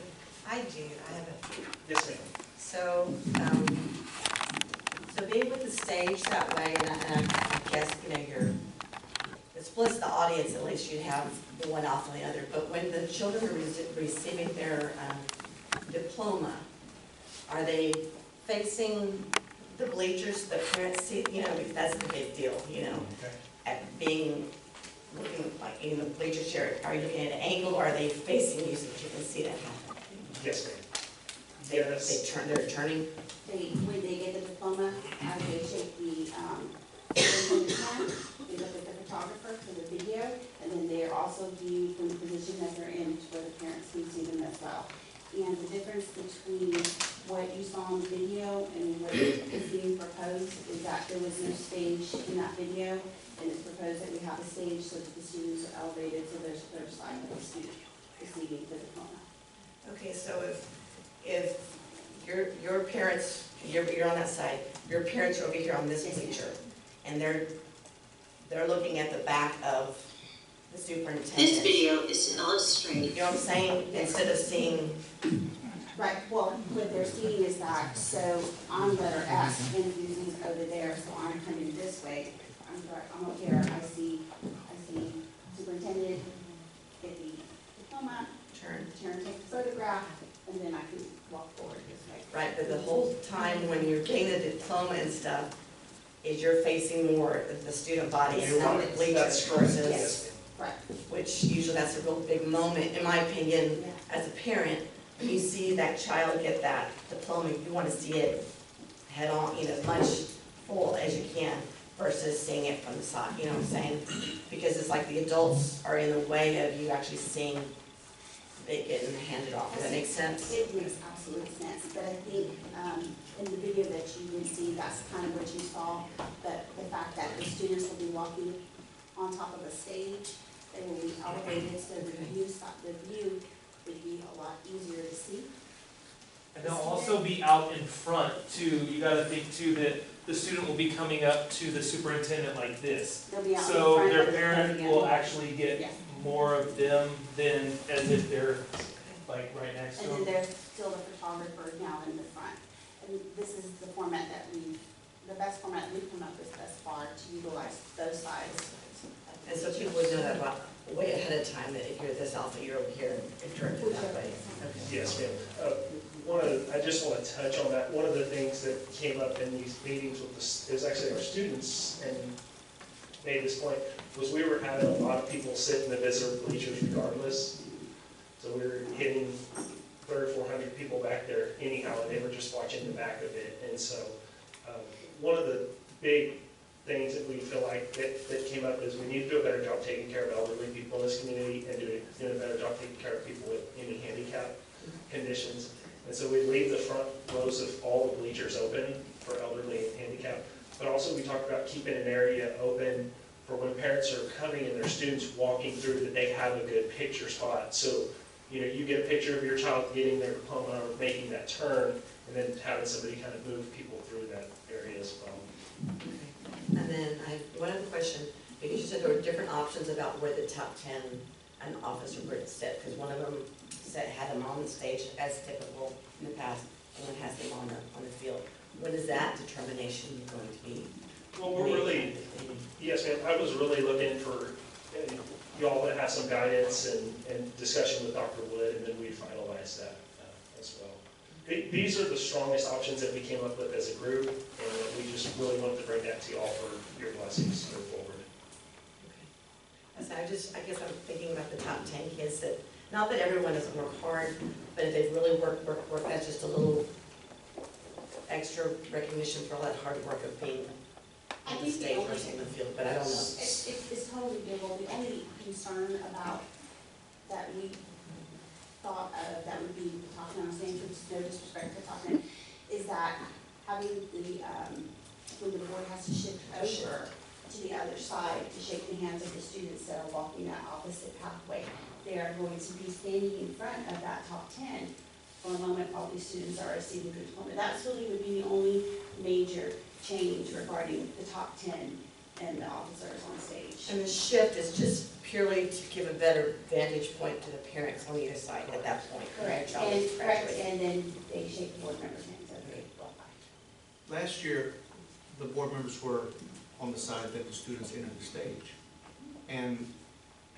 I do, I have a, Yes, ma'am. so, So being with the stage that way, and I guess, it splits the audience, at least you have the one off on the other, but when the children are receiving their diploma, are they facing the bleachers, the parents see, because that's a big deal, at looking like in the bleacher chair, are you looking at an angle, or are they facing you so that you can see that happen? Yes, ma'am. They're turning? When they get the diploma, they shake the hand, they look at the photographer for the video, and then they are also viewed from the position that they're in where the parents can see them as well. And the difference between what you saw in the video and what is being proposed is that there was no stage in that video, and it's proposed that we have a stage so that the students are elevated so there's a clear sight of the student receiving the diploma. Okay, so if your parents, you're on that side, your parents are over here on this bleacher, and they're looking at the back of the superintendent. This video is to illustrate. You know what I'm saying? Instead of seeing. Right, well, what they're seeing is that, so I'm letter S, and Susie's over there, so I'm coming this way. I'm up here, I see superintendent, get the diploma, turn, take the photograph, and then I can walk forward this way. Right, but the whole time when you're getting the diploma and stuff, is you're facing more of the student body and not the bleachers versus, Yes. Right. which usually that's a real big moment, in my opinion, as a parent. When you see that child get that diploma, you want to see it head on, as much full as you can versus seeing it from the side, you know what I'm saying? Because it's like the adults are in the way of you actually seeing it getting handed off. Does that make sense? It makes absolute sense, but I think in the video that you would see, that's kind of what you saw, but the fact that the students will be walking on top of a stage, they will be elevated, so the view would be a lot easier to see. And they'll also be out in front too. You gotta think too that the student will be coming up to the superintendent like this. They'll be out in So front their of the parent podium. will actually get Yeah. more of them than as if they're like right next to And them. then there's still the photographer now in the front. And this is the format that the best format we've come up with thus far to utilize both sides. And so people would know that way ahead of time, that if you're this alpha, you're over here and turn it that way. Okay. Yes, ma'am. I just want to touch on that. One of the things that came up in these meetings with is actually our students, and made this point, was we were having a lot of people sit in the visitor bleachers regardless. So we were hitting 300 or 400 people back there anyhow, and they were just watching the back of it. And so one of the big things that we feel like that came up is we need to do a better job taking care of elderly people in this community, and doing a better job taking care of people with any handicap conditions. And so we leave the front rows of all the bleachers open for elderly and handicapped, but also we talked about keeping an area open for when parents are coming and their students walking through, that they have a good picture spot. So, you get a picture of your child getting their diploma or making that turn, and then having somebody kind of move people through that area as well. And then I have one other question, because you said there were different options about where the top 10 an officer would sit, because one of them had them on the stage as typical in the past, and one has them on the field. When is that determination going to be? Well, we're really, yes, ma'am, I was really looking for y'all to have some guidance and discussion with Dr. Wood, and then we finalize that as well. These are the strongest options that we came up with as a group, and we just really wanted to bring that to y'all for your blessings to go forward. Okay. I guess I'm thinking about the top 10 kids that, not that everyone doesn't work hard, but if they really work, that's just a little extra recognition for all that hard work of being on the stage versus in the field, but I don't know. It's totally doable. The only concern about that we thought of that would be talking on stage, with no disrespect to talking, is that having when the board has to shift over to the other side to shake the hands of the students that are walking that opposite pathway, they are going to be standing in front of that top 10 for a moment while these students are receiving the diploma. That's really would be the only major change regarding the top 10 and the officers on stage. And the shift is just purely to give a better vantage point to the parents on either side at that point. Correct. And then they shake the board members' hands. Okay. Last year, the board members were on the side that the students entered the stage. And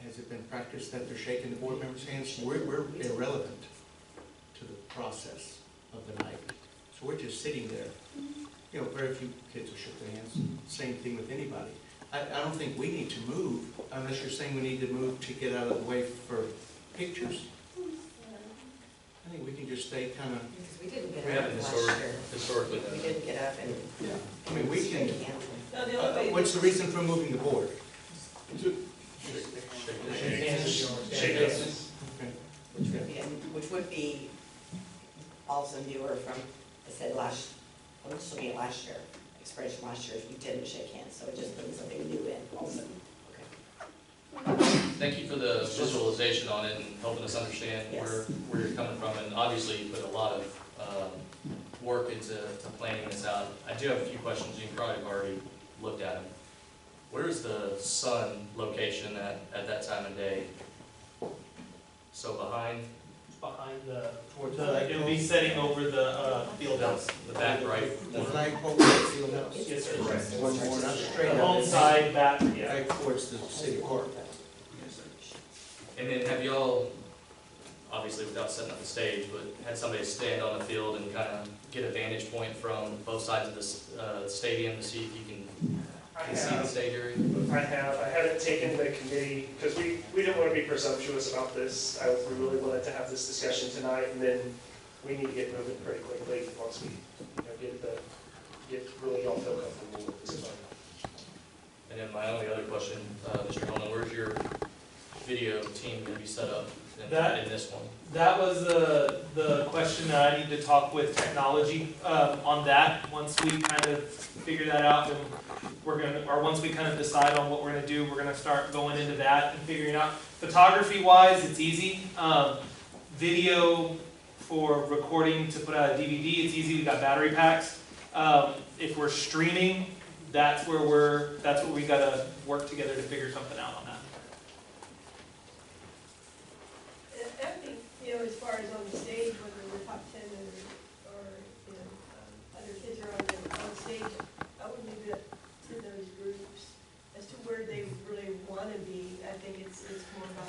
has it been practiced that they're shaking the board members' hands? We're irrelevant to the process of the night. So we're just sitting there. You know, very few kids have shook their hands. Same thing with anybody. I don't think we need to move, unless you're saying we need to move to get out of the way for pictures. I think we can just stay kind of. Because we didn't get We up haven't last year. historically. We didn't get up and. Yeah. I mean, we can. No, the only way. What's the reason for moving the board? Shake hands. Okay. Which would be also newer from, I said this will be last year, experience from last year, we didn't shake hands, so it just putting something new in also. Thank you for the visualization on it and helping us understand where you're coming from. And obviously, you put a lot of work into planning this out. I do have a few questions. You probably have already looked at them. Where is the sun location at that time of day? So behind It'll be setting over the field house. the back right? The flagpole at the field house? Yes, sir. One more, not straight The up. home side, back, yeah. Back towards the city park. And then have y'all, obviously without setting up the stage, but had somebody stand on the field and kind of get a vantage point from both sides of the stadium to see if you can see the stage area? I haven't taken the committee, because we didn't want to be presumptuous about this. We really wanted to have this discussion tonight, and then we need to get moving pretty quickly once we, get really all feel comfortable with this. And then my only other question, Mr. Hellman, where's your video team going to be set up in this one? That was the question that I need to talk with technology on that. Once we kind of figure that out, then once we kind of decide on what we're gonna do, we're gonna start going into that and figuring out. Photography-wise, it's easy. Video for recording to put out a DVD, it's easy. We got battery packs. If we're streaming, that's where we gotta work together to figure something out on that. I think, as far as on the stage, whether we're top 10 or other kids are on stage, I would leave it to those groups as to where they really want to be. I think it's more about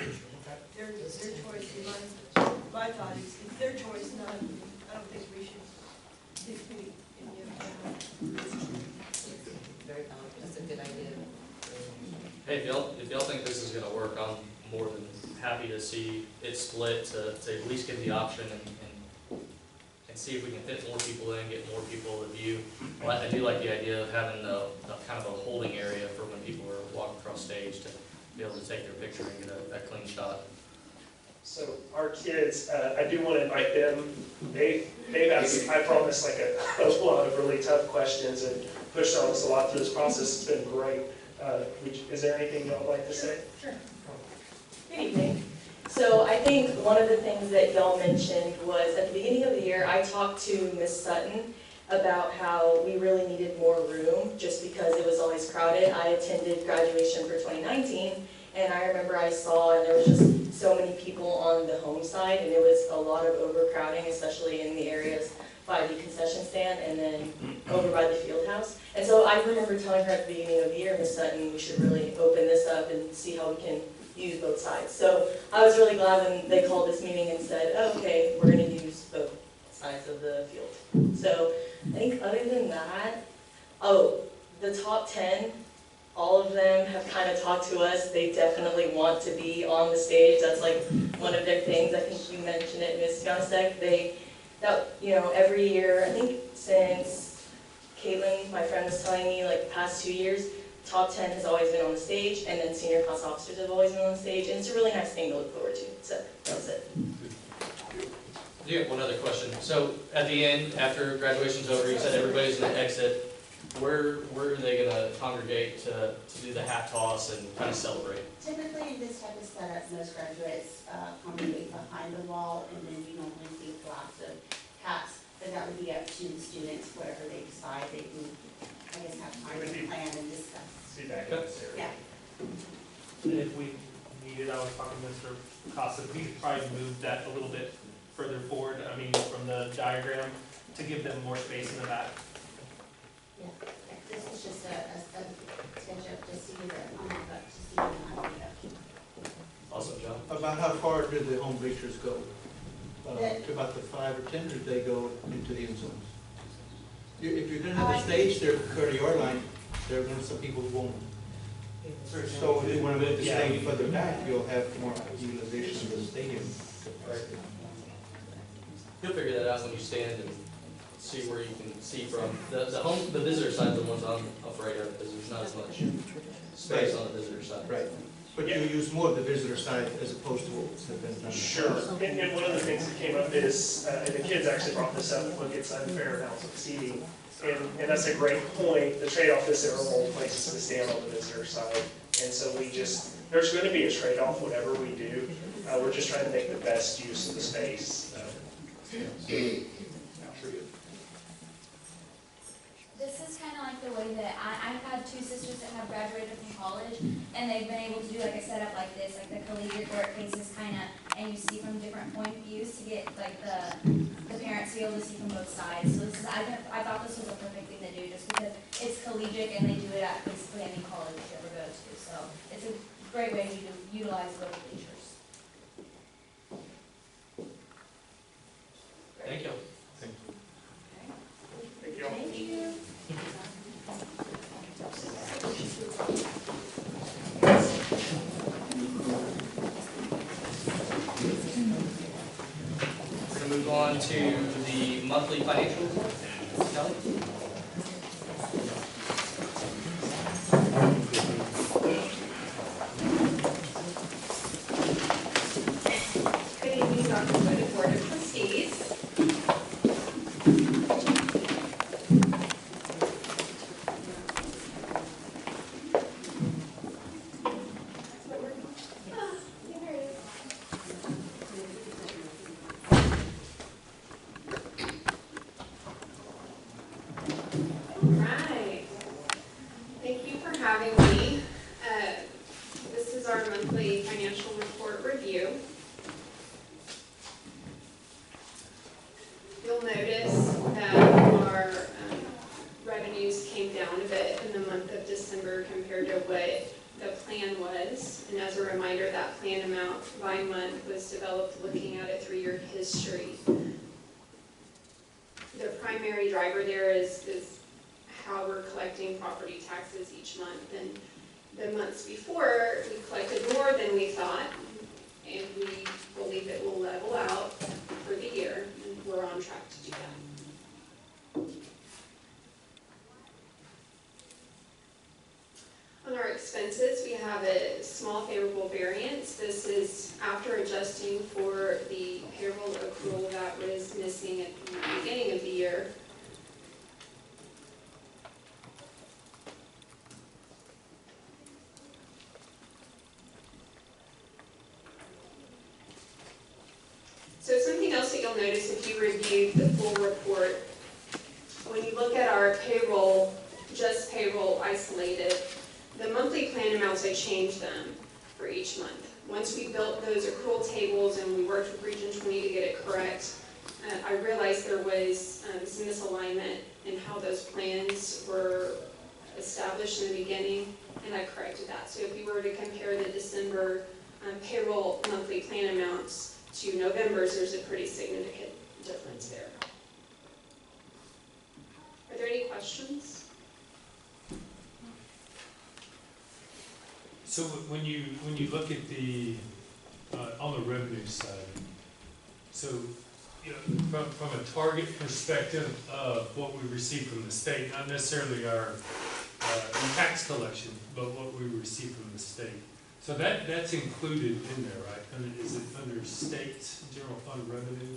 their choice. My thought is it's their choice, not, I don't think we should dictate any of that. That's a good idea. Hey, if y'all think this is going to work, I'm more than happy to see it split to at least give the option and see if we can fit more people in, get more people to view. Well, I do like the idea of having the kind of a holding area for when people are walking across stage to be able to take their picture and get a clean shot. So our kids, I do want to invite them. They've asked, I promise, like a lot of really tough questions and pushed on us a lot through this process. It's been great. Is there anything y'all would like to say? Sure. Good evening. So I think one of the things that y'all mentioned was at the beginning of the year, I talked to Miss Sutton about how we really needed more room just because it was always crowded. I attended graduation for 2019, and I remember I saw, and there was just so many people on the home side, and it was a lot of overcrowding, especially in the areas by the concession stand and then over by the field house. And so I remember telling her at the beginning of the year, Miss Sutton, we should really open this up and see how we can use both sides. So I was really glad when they called this meeting and said, oh, okay, we're going to use both sides of the field. So I think other than that, the top 10, all of them have kind of talked to us. They definitely want to be on the stage. That's like one of their things. I think you mentioned it, Ms. Johnson. Every year, I think since Caitlin, my friend, was telling me, like the past 2 years, top 10 has always been on the stage, and then senior class officers have always been on the stage, and it's a really nice thing to look forward to. So that's it. I do have one other question. So at the end, after graduation's over, you said everybody's going to exit. Where are they going to congregate to do the hat toss and kind of celebrate? Typically, in this type of setup, most graduates congregate behind the wall, and then you normally see lots of hats, but that would be up to the students, whatever they decide. They can, I guess, have time to plan and discuss. See back in this area. Yeah. If we needed, I was talking to Mr. Costa, we could probably move that a little bit further forward, from the diagram, to give them more space in the back. Yeah, this it's just a sketch up to see the, on the book, to see the idea. Awesome, John. About how far do the home bleachers go? That- To about the 5 or 10, or do they go into the end zones? If you're gonna have a stage there, 30-yard line, there are gonna some people who won't. So if you wanna move the stage further back, you'll have more utilization of the stadium. You'll figure that out when you stand and see where you can see from. The visitor side, the ones I'm afraid of, because there's not as much space on the visitor side. Right. But you use more of the visitor side as opposed to what's been done. Sure, and one of the things that came up is, and the kids actually brought this up, look, it's unfair amounts of seating. And that's a great point. The trade-off is there are more places to stand on the visitor side. And so there's going to be a trade-off whatever we do. We're just trying to make the best use of the space. This is kind of like the way that I've had two sisters that have graduated from college, and they've been able to do like a setup like this, like the collegiate where it faces kind of, and you see from different point of views to get like the parents to be able to see from both sides. So this is, I thought this was a perfect thing to do just because it's collegiate and they do it at basically any college you ever go to. So it's a great way to utilize both bleachers. Thank you. Thank you. Thank you. We're going to move on to the monthly financial report. Kelly? Good evening, Dr. Wood and Board of Trustees. Right. Thank you for having me. This is our monthly financial report review. You'll notice that our revenues came down a bit in the month of December compared to what the plan was. And as a reminder, that plan amount by month was developed looking at a 3-year history. The primary driver there is how we're collecting property taxes each month. And the months before, we collected more than we thought, and we believe it will level out for the year, and we're on track to do that. On our expenses, we have a small favorable variance. This is after adjusting for the payroll accrual that was missing at the beginning of the year. So something else that you'll notice if you reviewed the full report, when you look at our payroll, just payroll isolated, the monthly plan amounts, I changed them for each month. Once we built those accrual tables and we worked with Region 20 to get it correct, I realized there was some misalignment in how those plans were established in the beginning, and I corrected that. So if you were to compare the December payroll monthly plan amounts to November's, there's a pretty significant difference there. Are there any questions? So when you look at the, on the revenue side, so, you know, from a target perspective of what we receive from the state, not necessarily our tax collection, but what we receive from the state. So that's included in there, right? Is it under state general fund revenue?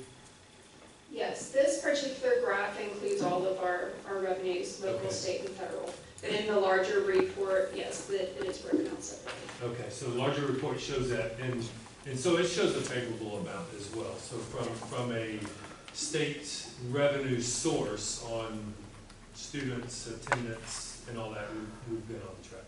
Yes, this particular graph includes all of our revenues, local, Okay. state, and federal. But in the larger report, yes, it is broken out separately. Okay, so the larger report shows that, and so it shows a favorable amount as well. So from a state revenue source on students, attendance, and all that, we've been on track.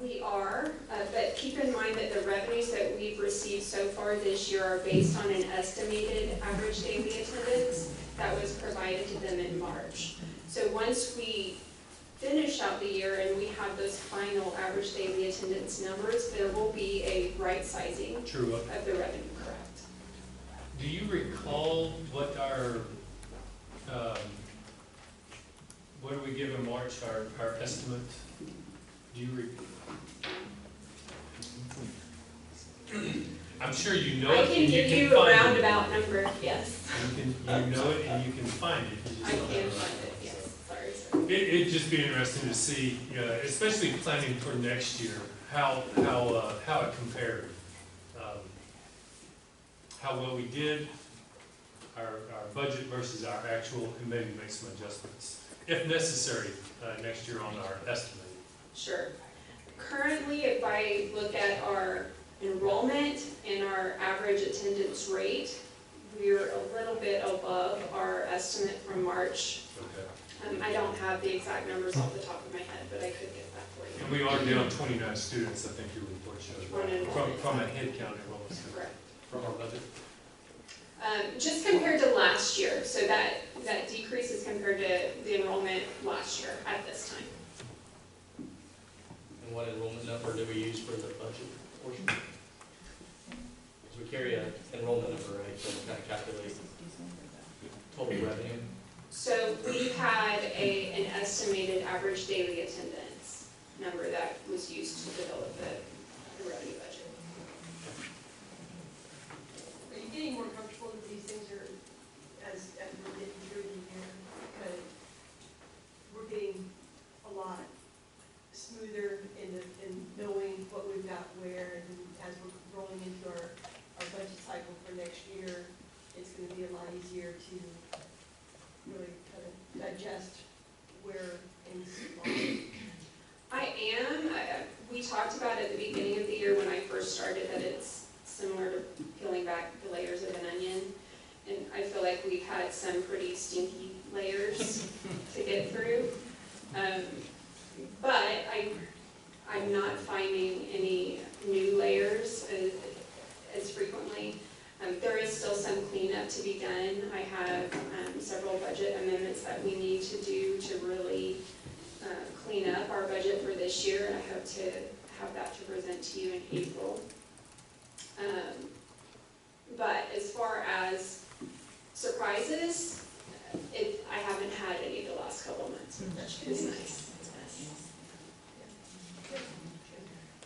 We are, but keep in mind that the revenues that we've received so far this year are based on an estimated average daily attendance that was provided to them in March. So once we finish out the year and we have those final average daily attendance numbers, there will be a right sizing True. of the revenue, correct? Do you recall what our, what did we give in March, our estimate? Do you I'm sure you know I it can and give you you can a find it. roundabout number, yes. You know it and you can find it. You I just don't can have it. find it, yes, sorry. It'd just be interesting to see, especially planning for next year, how it compared. How well we did, our budget versus our actual, and maybe make some adjustments, if necessary, next year on our estimate. Sure. Currently, if I look at our enrollment and our average attendance rate, we're a little bit above our estimate from March. Okay. I don't have the exact numbers off the top of my head, but I could get that for you. And we are down 29 students, I think your report shows, right? From a head count enrollment. Correct. From our budget? Just compared to last year, so that decrease is compared to the enrollment last year at this time. And what enrollment number do we use for the budget portion? Because we carry an enrollment number, right, to kind of calculate total revenue. So we had an estimated average daily attendance number that was used to develop the revenue budget. Are you getting more comfortable that these things are, as we're getting through the year, because we're getting a lot smoother in knowing what we've got where, and as we're rolling into our budget cycle for next year, it's gonna be a lot easier to really kind of digest where things lie. I am. We talked about at the beginning of the year when I first started that it's similar to peeling back the layers of an onion. And I feel like we've had some pretty stinky layers to get through. But I'm not finding any new layers as frequently. There is still some cleanup to be done. I have several budget amendments that we need to do to really clean up our budget for this year, and I hope to have that to present to you in April. But as far as surprises, I haven't had any the last couple months, which is nice.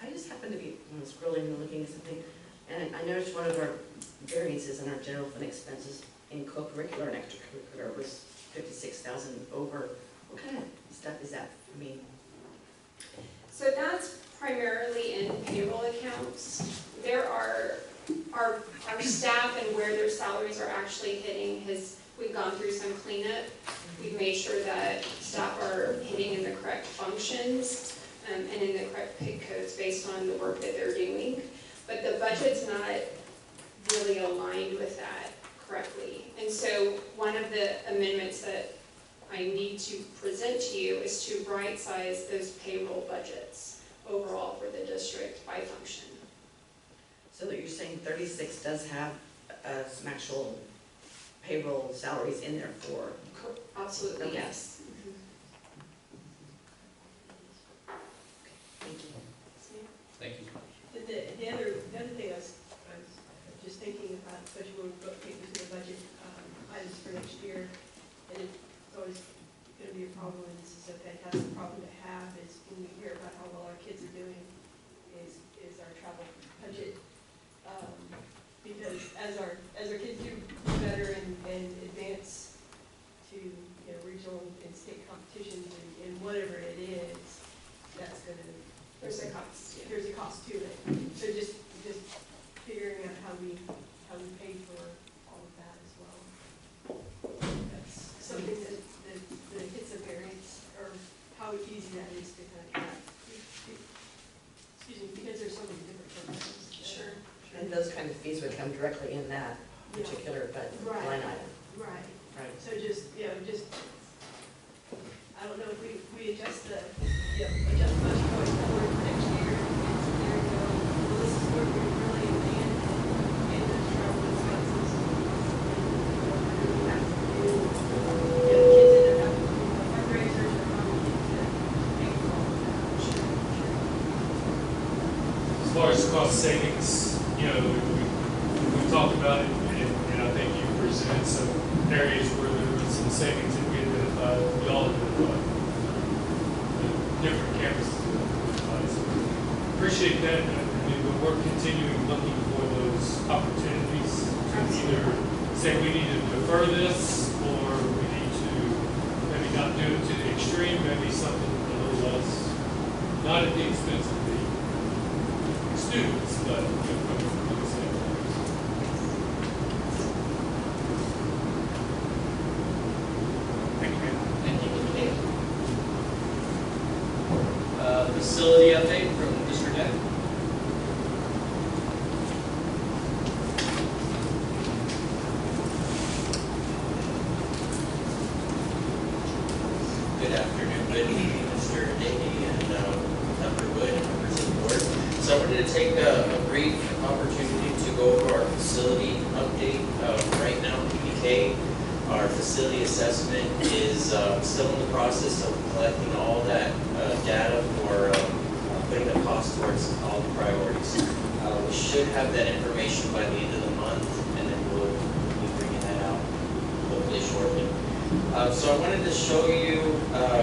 I just happened to be scrolling and looking at something, and I noticed one of our variances in our general fund expenses in co-curricular and extracurricular was 56,000 over. What kind of stuff is that? I mean, So that's primarily in payroll accounts. There are our staff and where their salaries are actually hitting we've gone through some cleanup. We've made sure that staff are hitting in the correct functions and in the correct pay codes based on the work that they're doing. But the budget's not really aligned with that correctly. And so one of the amendments that I need to present to you is to right-size those payroll budgets overall for the district by function. so that you're saying 36 does have some actual payroll salaries in there for? Absolutely, Okay. yes. Thank you. Thank you. The other thing I was just thinking about, especially when we get into the budget items for next year, and it's always going to be a problem, and this is a fantastic problem to have, is when we hear about how well our kids are doing, is our travel budget. Because as our kids do better and advance to regional and state competitions and whatever it is, that's going to There's a cost. there's a cost to it. So just figuring out how we pay for all of that as well. That's something that hits a variance, or how easy that is to kind of, excuse me, because there's so many different purposes. Sure. And those kind of fees would come directly in that particular Right. line item. Right. Right. So I don't know if we adjust adjust budget going forward for next year, and so there you go, well, this is where we really land in the travel expenses. And we have to do, kids end up having to do fundraisers or how we get to talked about it, and I think you presented some areas where there was some savings that we identified, y'all identified, different campuses identified. So appreciate that, but we're continuing looking for those opportunities to either say we need to defer this, or we need to maybe not do it to the extreme, maybe something a little less, not at the expense of the students, but from the standpoint. Thank you. Facility update from Mr. Deck. Good afternoon, good evening, Mr. Dickey and Dr. Wood and members of the board. So I wanted to take a brief opportunity to go over our facility update. Right now, PBK, our facility assessment is still in the process of collecting all that data for putting a cost towards all the priorities. We should have that information by the end of the month, and then we'll be bringing that out hopefully shortly. So I wanted to show you,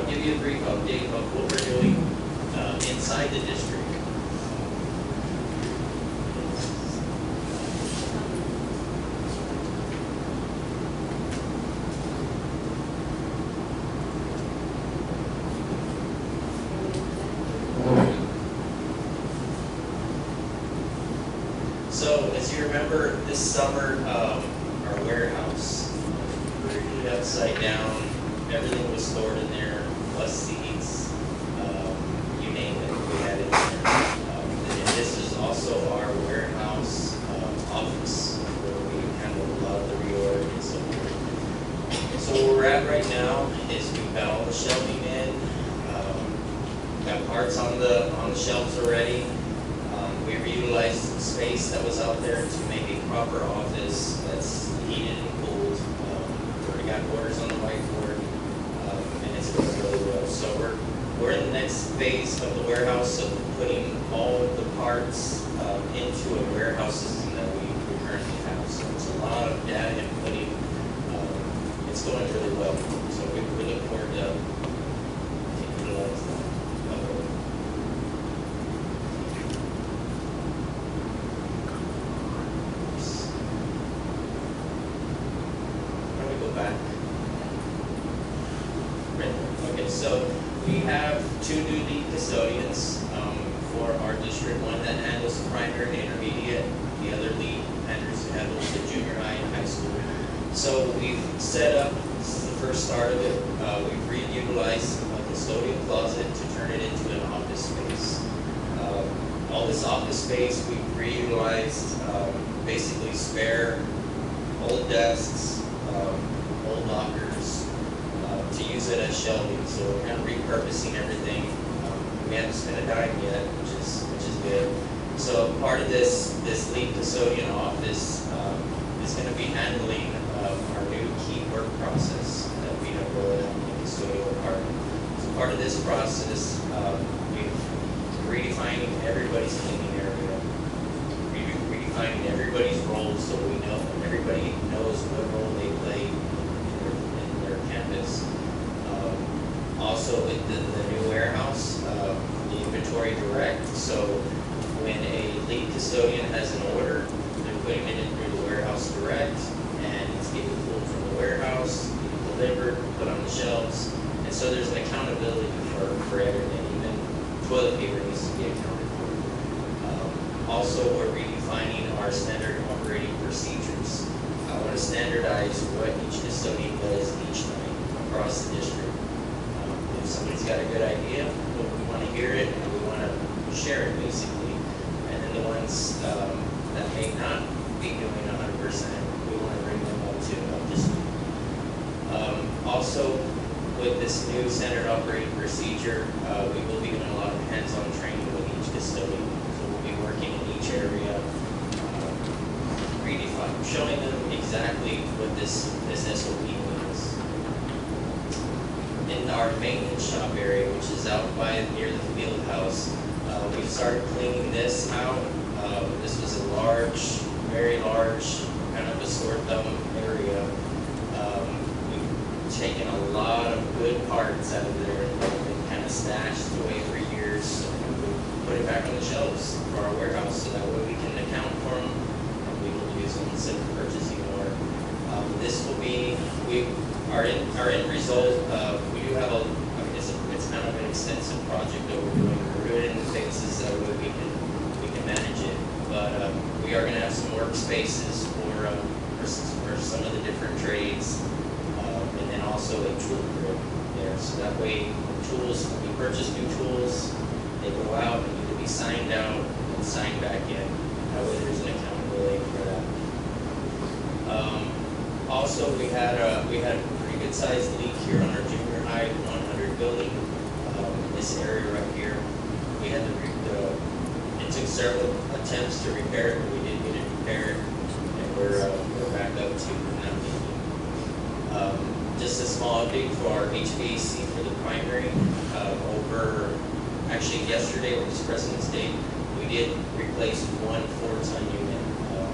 give you a brief update of what we're doing inside the district. So as you remember, this summer, our warehouse, we were upside down, everything was stored in there, plus seats, you name it, we had it in there. And this is also our warehouse office, where we handle a lot of the reorg and so forth. So where we're at right now is we've got all the shelving in, got parts on the shelves already. We reutilized some space that was out there to make a proper office that's heated and cooled. We already got orders on the whiteboard, and it's going really well. So we're in the next phase of the warehouse of putting all of the parts into a warehouse system that we currently have. So it's a lot of data inputting. It's going really well. So we look forward to taking it on. So we have two new lead custodians for our district, one that handles the primary and intermediate, the other lead handles the junior high and high school. So we've set up, this is the first start of it, we've reutilized a custodial closet to turn it into an office space. All this office space we've reutilized, basically spare old desks, old lockers, to use it as shelving. So we're kind of repurposing everything. We haven't spent a dime yet, which is good. So part of this lead custodian office is going to be handling our new key work process that we have rolled out in the custodial department. So part of this process, we're redefining everybody's cleaning area, redefining everybody's roles, so we know everybody knows what role they play in their campus. Also with the new warehouse, the inventory direct, so when a lead custodian has an order, they're putting it in through the warehouse direct, and it's getting pulled from the warehouse, getting delivered, put on the shelves, and so there's an accountability for everything, even toilet paper needs to be accounted for. Also, we're redefining our standard operating procedures. I want to standardize what each custodian does each night across the district. If somebody's got a good idea, we want to hear it and we want to share it basically. And then the ones that may not be doing 100%, we want to bring them up to speed. Also, with this new standard operating procedure, we will be doing a lot of hands-on training with each custodian. So we'll be working in each area, showing them exactly what this SOP means. In our maintenance shop area, which is out by near the field house, we've started cleaning this out. This was a large, very large the store dump area. We've taken a lot of good parts out of there and been kind of stashed away for years. We put it back on the shelves for our warehouse so that way we can account for them and we can use them instead of purchasing more. This will be, our end result, we do have it's kind of an extensive project that we're doing. We're doing it in phases that way we can manage it. But we are going to have some workspaces for some of the different trades, and then also a tool crib there. So that way, tools, when we purchase new tools, they go out and need to be signed out and signed back in. That way, there's an accountability for that. Also, we had a pretty good sized leak here on our junior high 100 building. This area right here, we had it took several attempts to repair it, but we did get it repaired, and we're back up to not leaking. Just a small update for our HVAC for the primary. Actually yesterday, which is President's Day, we did replace one 4-ton unit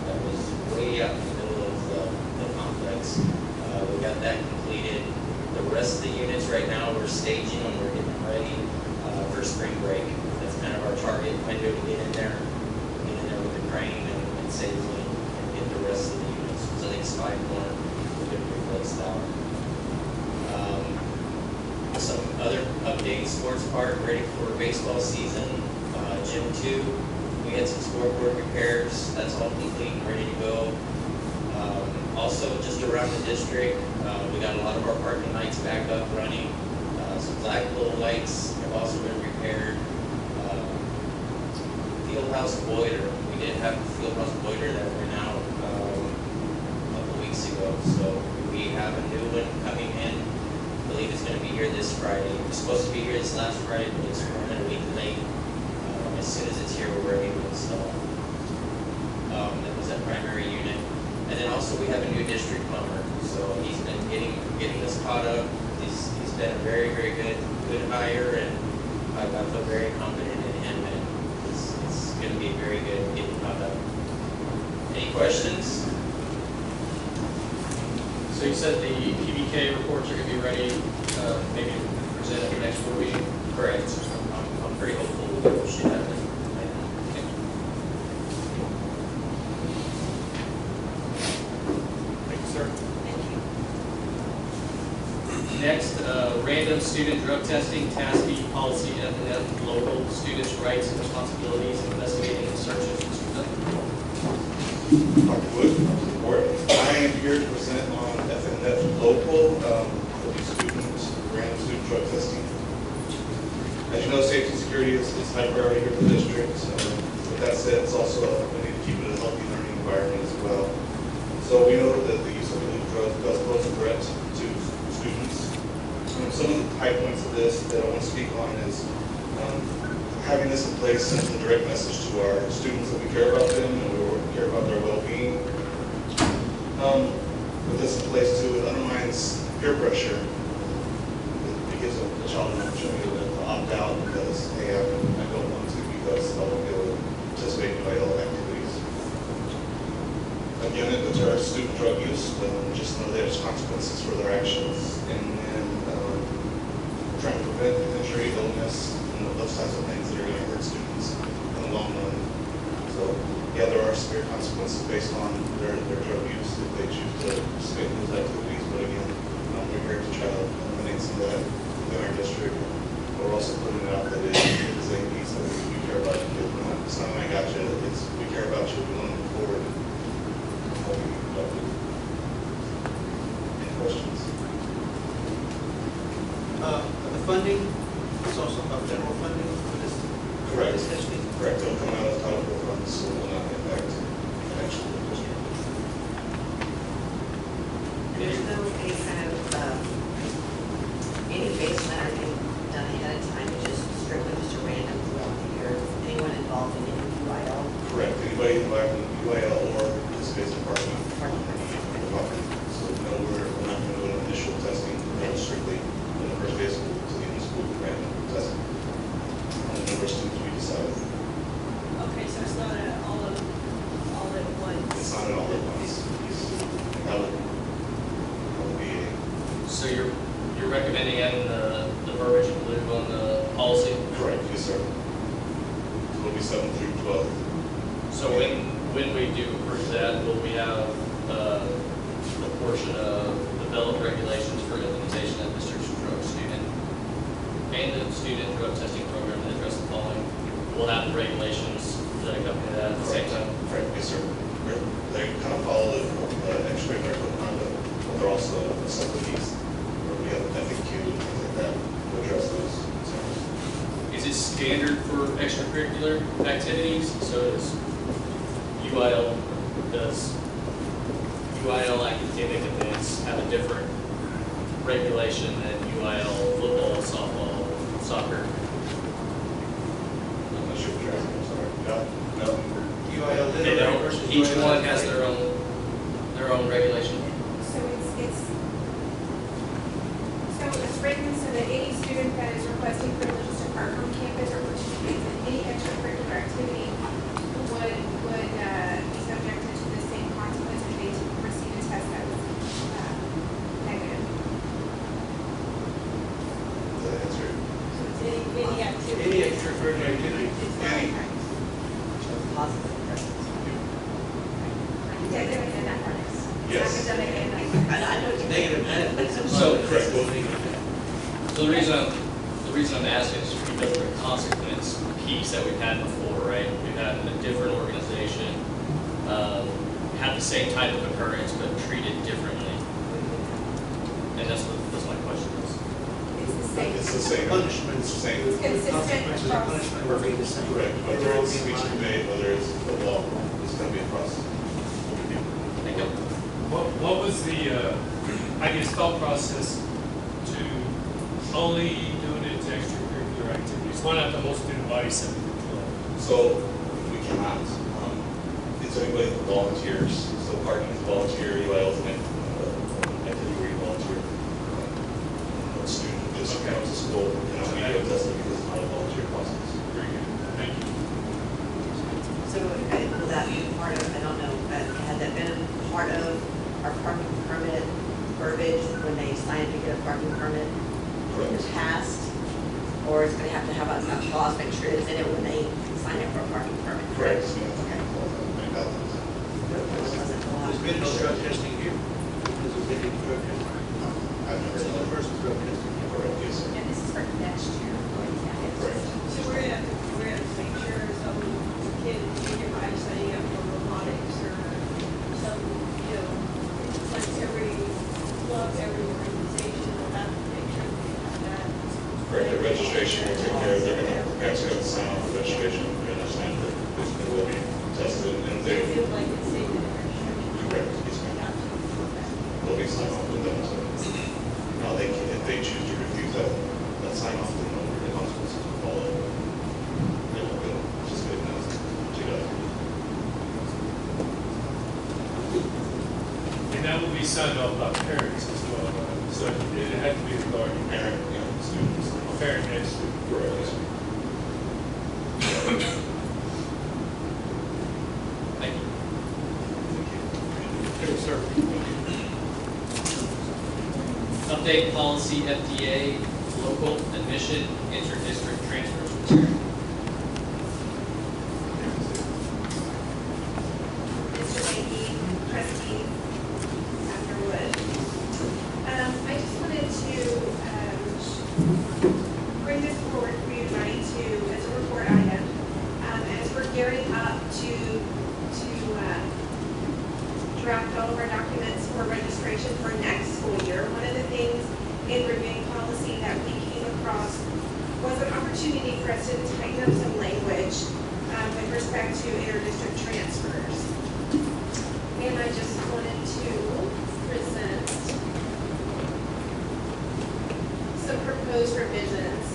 that was way out in the middle of the complex. We got that completed. The rest of the units right now, we're staging and we're getting ready for spring break. That's kind of our target window to get in there with the crane and safely and get the rest of the units. So I think it's 5 more we're going to replace that. Some other updates, sports park ready for baseball season. Gym 2, we had some scoreboard repairs. That's all complete and ready to go. Also, just around the district, we got a lot of our parking lights back up running. Some flagpole lights have also been repaired. Fieldhouse boiler, we did have a fieldhouse boiler that went out a couple weeks ago. So we have a new one coming in. I believe it's going to be here this Friday. It was supposed to be here this last Friday, but it's running a week late. As soon as it's here, we're ready to install. That was that primary unit. And then also we have a new district plumber. So he's been getting us caught up. He's been a very, very good hire, and I feel very confident in him, and it's going to be very good getting caught up. Any questions? So you said the PBK reports are going to be ready, maybe to present at the next board meeting? Correct. I'm pretty hopeful we should have it. Thank you, sir. Next, random student drug testing, TASB policy F&F, local students' rights and responsibilities, investigating and searches. Dr. Wood, support. I am here to present on F&F local for the students, random student drug testing. As you know, safety and security is high priority here for the district. With that said, it's also we need to keep it a healthy learning environment as well. So we know that the use of illegal drugs does pose a threat to students. Some of the high points of this that I want to speak on is having this in place sends a direct message to our students that we care about them and we care about their well-being. With this in place too, it undermines peer pressure. It gives a child an opportunity to opt out because, hey, I don't want to because I won't be able to participate in my own activities. Again, it deters student drug use. Just know there's consequences for their actions, and then trying to prevent injury, illness, and those types of things that are going to hurt students in the long run. So, yeah, there are severe consequences based on their drug use if they choose to participate in those activities. But again, we're here to try to eliminate some of that within our district. But we're also putting it out that it is a piece that we care about you. It's not I got you. It's we care about you. We want to move forward and help you be productive. Any questions? The funding is also about general funding for this. Correct. Correct. It'll come out of Title IV funds, so it will not impact financial district. There's no any kind of any baseline or anything done ahead of time, just strictly just a random throughout the year. Anyone involved in any UIL? Correct. Anybody involved in UIL or participates in parking. So no, we're not going to do an initial testing. We're strictly in the first day of school to the end of school random testing. On the number of students we decide. Okay, so it's not all at once. It's not at all at once. So you're recommending adding the verbiage in blue on the policy? Correct, yes, sir. So it'll be 7 through 12. So when we do approve that, will we have a portion of developed regulations for implementation of district's drug student and the student drug testing program that address the following? We'll have the regulations that accompany that at the same time? Correct, yes, sir. They kind of follow the extracurricular conduct, but they're also separate piece where we have FAQ and things like that to address those concerns. Is it standard for extracurricular activities? So does UIL academic events have a different regulation than UIL football, softball, soccer? I'm not sure what you're asking, I'm sorry. No. UIL They don't. Each one has their own regulation. So it's written so that any student that is requesting privileges to park on campus or participates in any extracurricular activity would be subjected to the same consequence if they receive a test that was negative. Does that answer? So it's any activity. Any extracurricular activity. It's not a crime. Negative and athletics. Yes. Academic and athletics. Negative and So, Correct. so the reason I'm asking is because of the consequence piece that we've had before, right? We've had a different organization, have the same type of occurrence, but treated differently. And that's my question is. It's the same. It's the same. Punishment. It's the same. It's consistent across. Punishment will be the same. Correct. Whether it's speech debate, whether it's football, it's going to be across. Thank you. What was the, thought process to only doing it to extracurricular activities? Why not the whole student body 7 through 12? So we cannot. It's anybody that volunteers. So parking is volunteer, UIL is an activity where you volunteer. A student who just comes to school cannot be drug tested because it's not a volunteer process. Very good, thank you. So will that be part of, I don't know, but had that been part of our parking permit verbiage when they signed to get a parking permit in the past? Or it's gonna have to have a clause, make sure it's in it when they sign up for a parking permit? Correct. There's been no drug testing here. Has there been any drug testing? I've never It's done the that. first drug testing. Correct, yes, sir. And this is for next year. Correct. So we're gonna have to make sure some kid get by studying up for robotics or some, like every club, every organization will have to make sure they have that. Correct, the registration will take care of, parents are going to sign off the registration, we understand that it will be tested and They they, feel like it's safe in the registration. correct, yes, ma'am. Will be signed off with them, so. Now, they can, if they choose to refuse that sign off, then the consequences will follow. They won't go, just get announced to you. And that will be signed off by parents as well, right? So it had to be a guardian. Parent, students. Parent and student. Correct, yes, ma'am. Thank you. Yes, sir. Update policy FDA, local admission, inter-district transfers material. Mr. Leahy, trustee, Dr. Wood. I just wanted to bring this forward for you tonight as a report item. As we're gearing up to draft all of our documents for registration for next school year, one of the things in reviewing policy that we came across was an opportunity for us to tighten up some language with respect to inter-district transfers. And I just wanted to present some proposed revisions.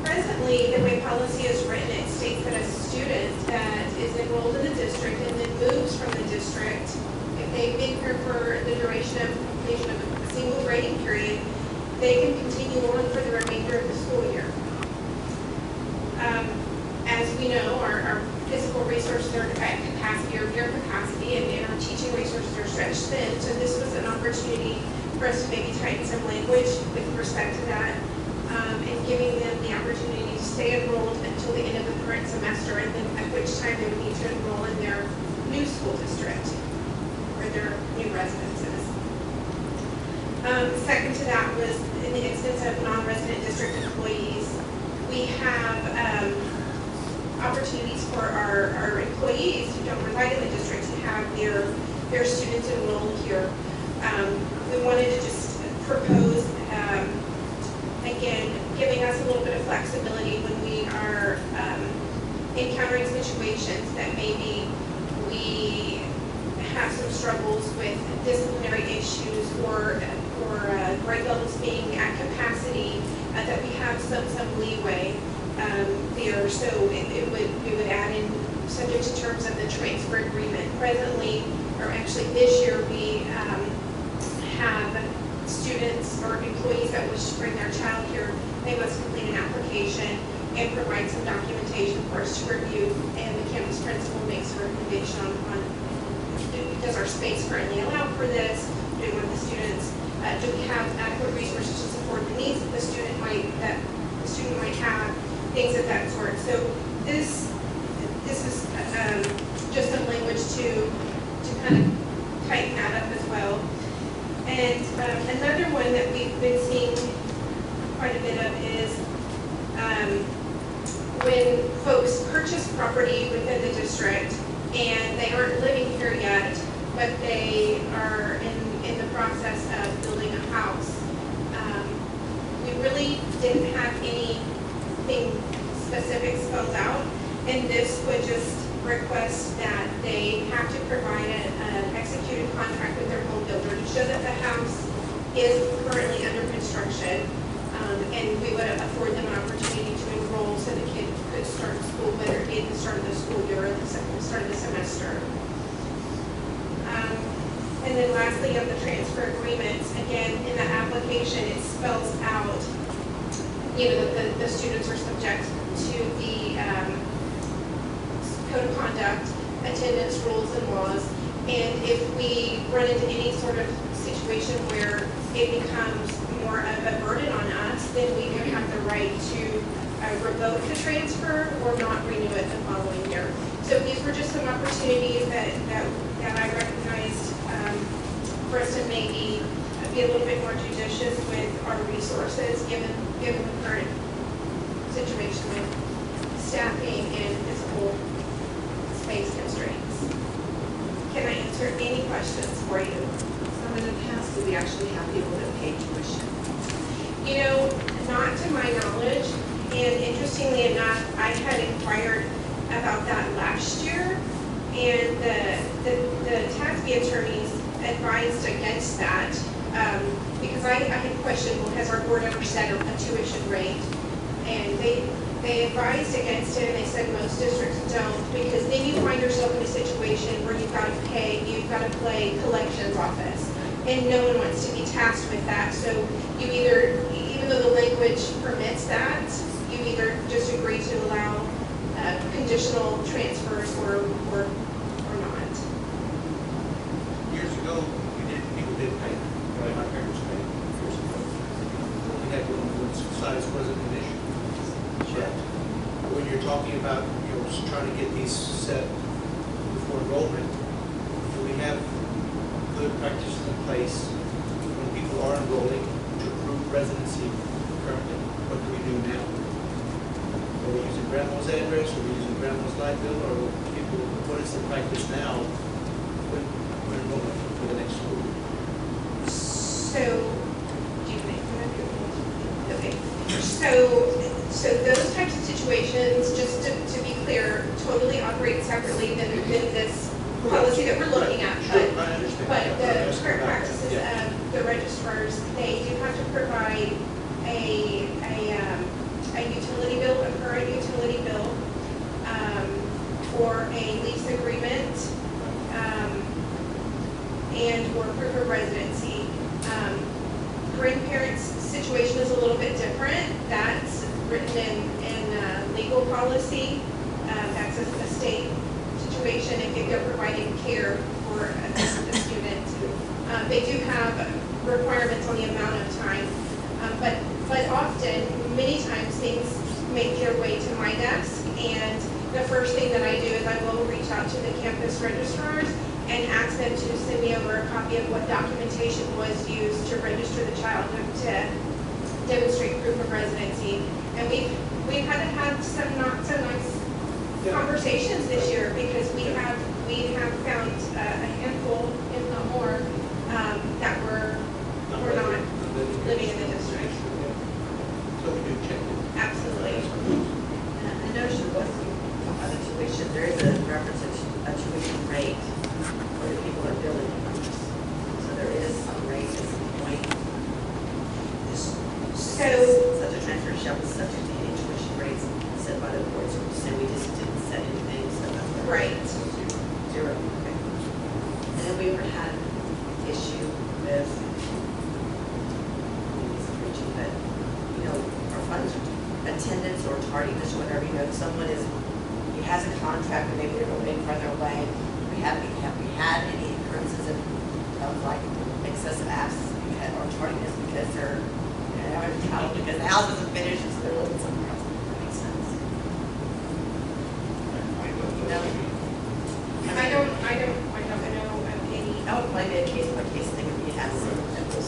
Presently, the way policy is written, it states that a student that is enrolled in the district and then moves from the district, if they've been here for the duration of completion of a single grading period, they can continue on for the remainder of the school year. As we know, our physical resources are at capacity or near capacity, and our teaching resources are stretched thin. So this was an opportunity for us to maybe tighten some language with respect to that, and giving them the opportunity to stay enrolled until the end of the current semester, and then at which time they would need to enroll in their new school district or their new residences. Second to that was in the instance of non-resident district employees, we have opportunities for our employees who don't reside in the district to have their students enrolled here. We wanted to just propose, again, giving us a little bit of flexibility when we are encountering situations that maybe we have some struggles with disciplinary issues or grade levels being at capacity, that we have some leeway there. So we would add in subject to terms of the transfer agreement. Presently, or actually this year, we have students or employees that wish to bring their child here. They must complete an application and provide some documentation for us to review, and the campus principal makes a recommendation on does our space currently allow for this? Do we want the students? Do we have adequate resources to support the needs that the student might have? Things of that sort. So this is just some language to kind of tighten that up as well. And another one that we've been seeing quite a bit of is when folks purchase property within the district and they aren't living here yet, but they are in the process of building a house. We really didn't have anything specific spelled out, and this would just request that they have to provide an executed contract with their home builder to show that the house is currently under construction, and we would afford them an opportunity to enroll so the kid could start school, whether it be at the start of the school year or the start of the semester. And then lastly, on the transfer agreements, again, in the application, it spells out, that the students are subject to the code of conduct, attendance rules and laws, and if we run into any sort of situation where it becomes more of a burden on us, then we would have the right to revoke the transfer or not renew it the following year. So these were just some opportunities that I recognized for us to maybe be a little bit more judicious with our resources given the current situation with staffing and physical space constraints. Can I answer any questions for you? So in the past, do we actually have people that pay tuition? Not to my knowledge, and interestingly enough, I had inquired about that last year, and the TASB attorneys advised against that, because I had questioned, well, has our board ever set a tuition rate? And they advised against it, and they said most districts don't, because then you find yourself in a situation where you've got to play collections office, and no one wants to be tasked with that. So you either, even though the language permits that, you either just agree to allow conditional transfers or not. Years ago, people did pay. My parents paid years ago. We had when size wasn't an issue. But when you're talking about, just trying to get these set before enrollment, we have good practices in place when people are enrolling to approve residency currently. What do we do now? Are we using grandma's address, are we using grandma's light bill, or people, what is the practice now when enrollment for the next school year? So, do you think that? Okay. So those types of situations, just to be clear, totally operate separately than this policy that we're looking at. But the current practices of the registrars, they do have to provide a utility bill, a current utility bill, or a lease agreement, and or proof of residency. Grandparents' situation is a little bit different. That's written in legal policy. That's a state situation if they're providing care for a student. They do have requirements on the amount of time. But often, many times, things make their way to my desk, and the first thing that I do is I will reach out to the campus registrars and ask them to send me over a copy of what documentation was used to register the child to demonstrate proof of residency. And we've had to have some not so nice conversations this year, because we have found a handful, if not more, that were not living in the district. So we do check it. Absolutely. I noticed on the tuition, there is a reference to a tuition rate for the people that are billing. So there is some rate at some point. Such a transfer shall be subject to any tuition rates set by the board. So we just didn't set anything, so that's why. Right. Zero. Okay. And then we ever had an issue with, but, you know, our funds, attendance or tardiness or whatever, you know, if someone he has a contract and maybe they're going further away. Have we had any occurrences of like excessive absence or tardiness because they're, you know, having a child because the house isn't finished, so they're living somewhere else? That makes sense. No. I don't know of any. That would probably be a case by case thing if we had some that was.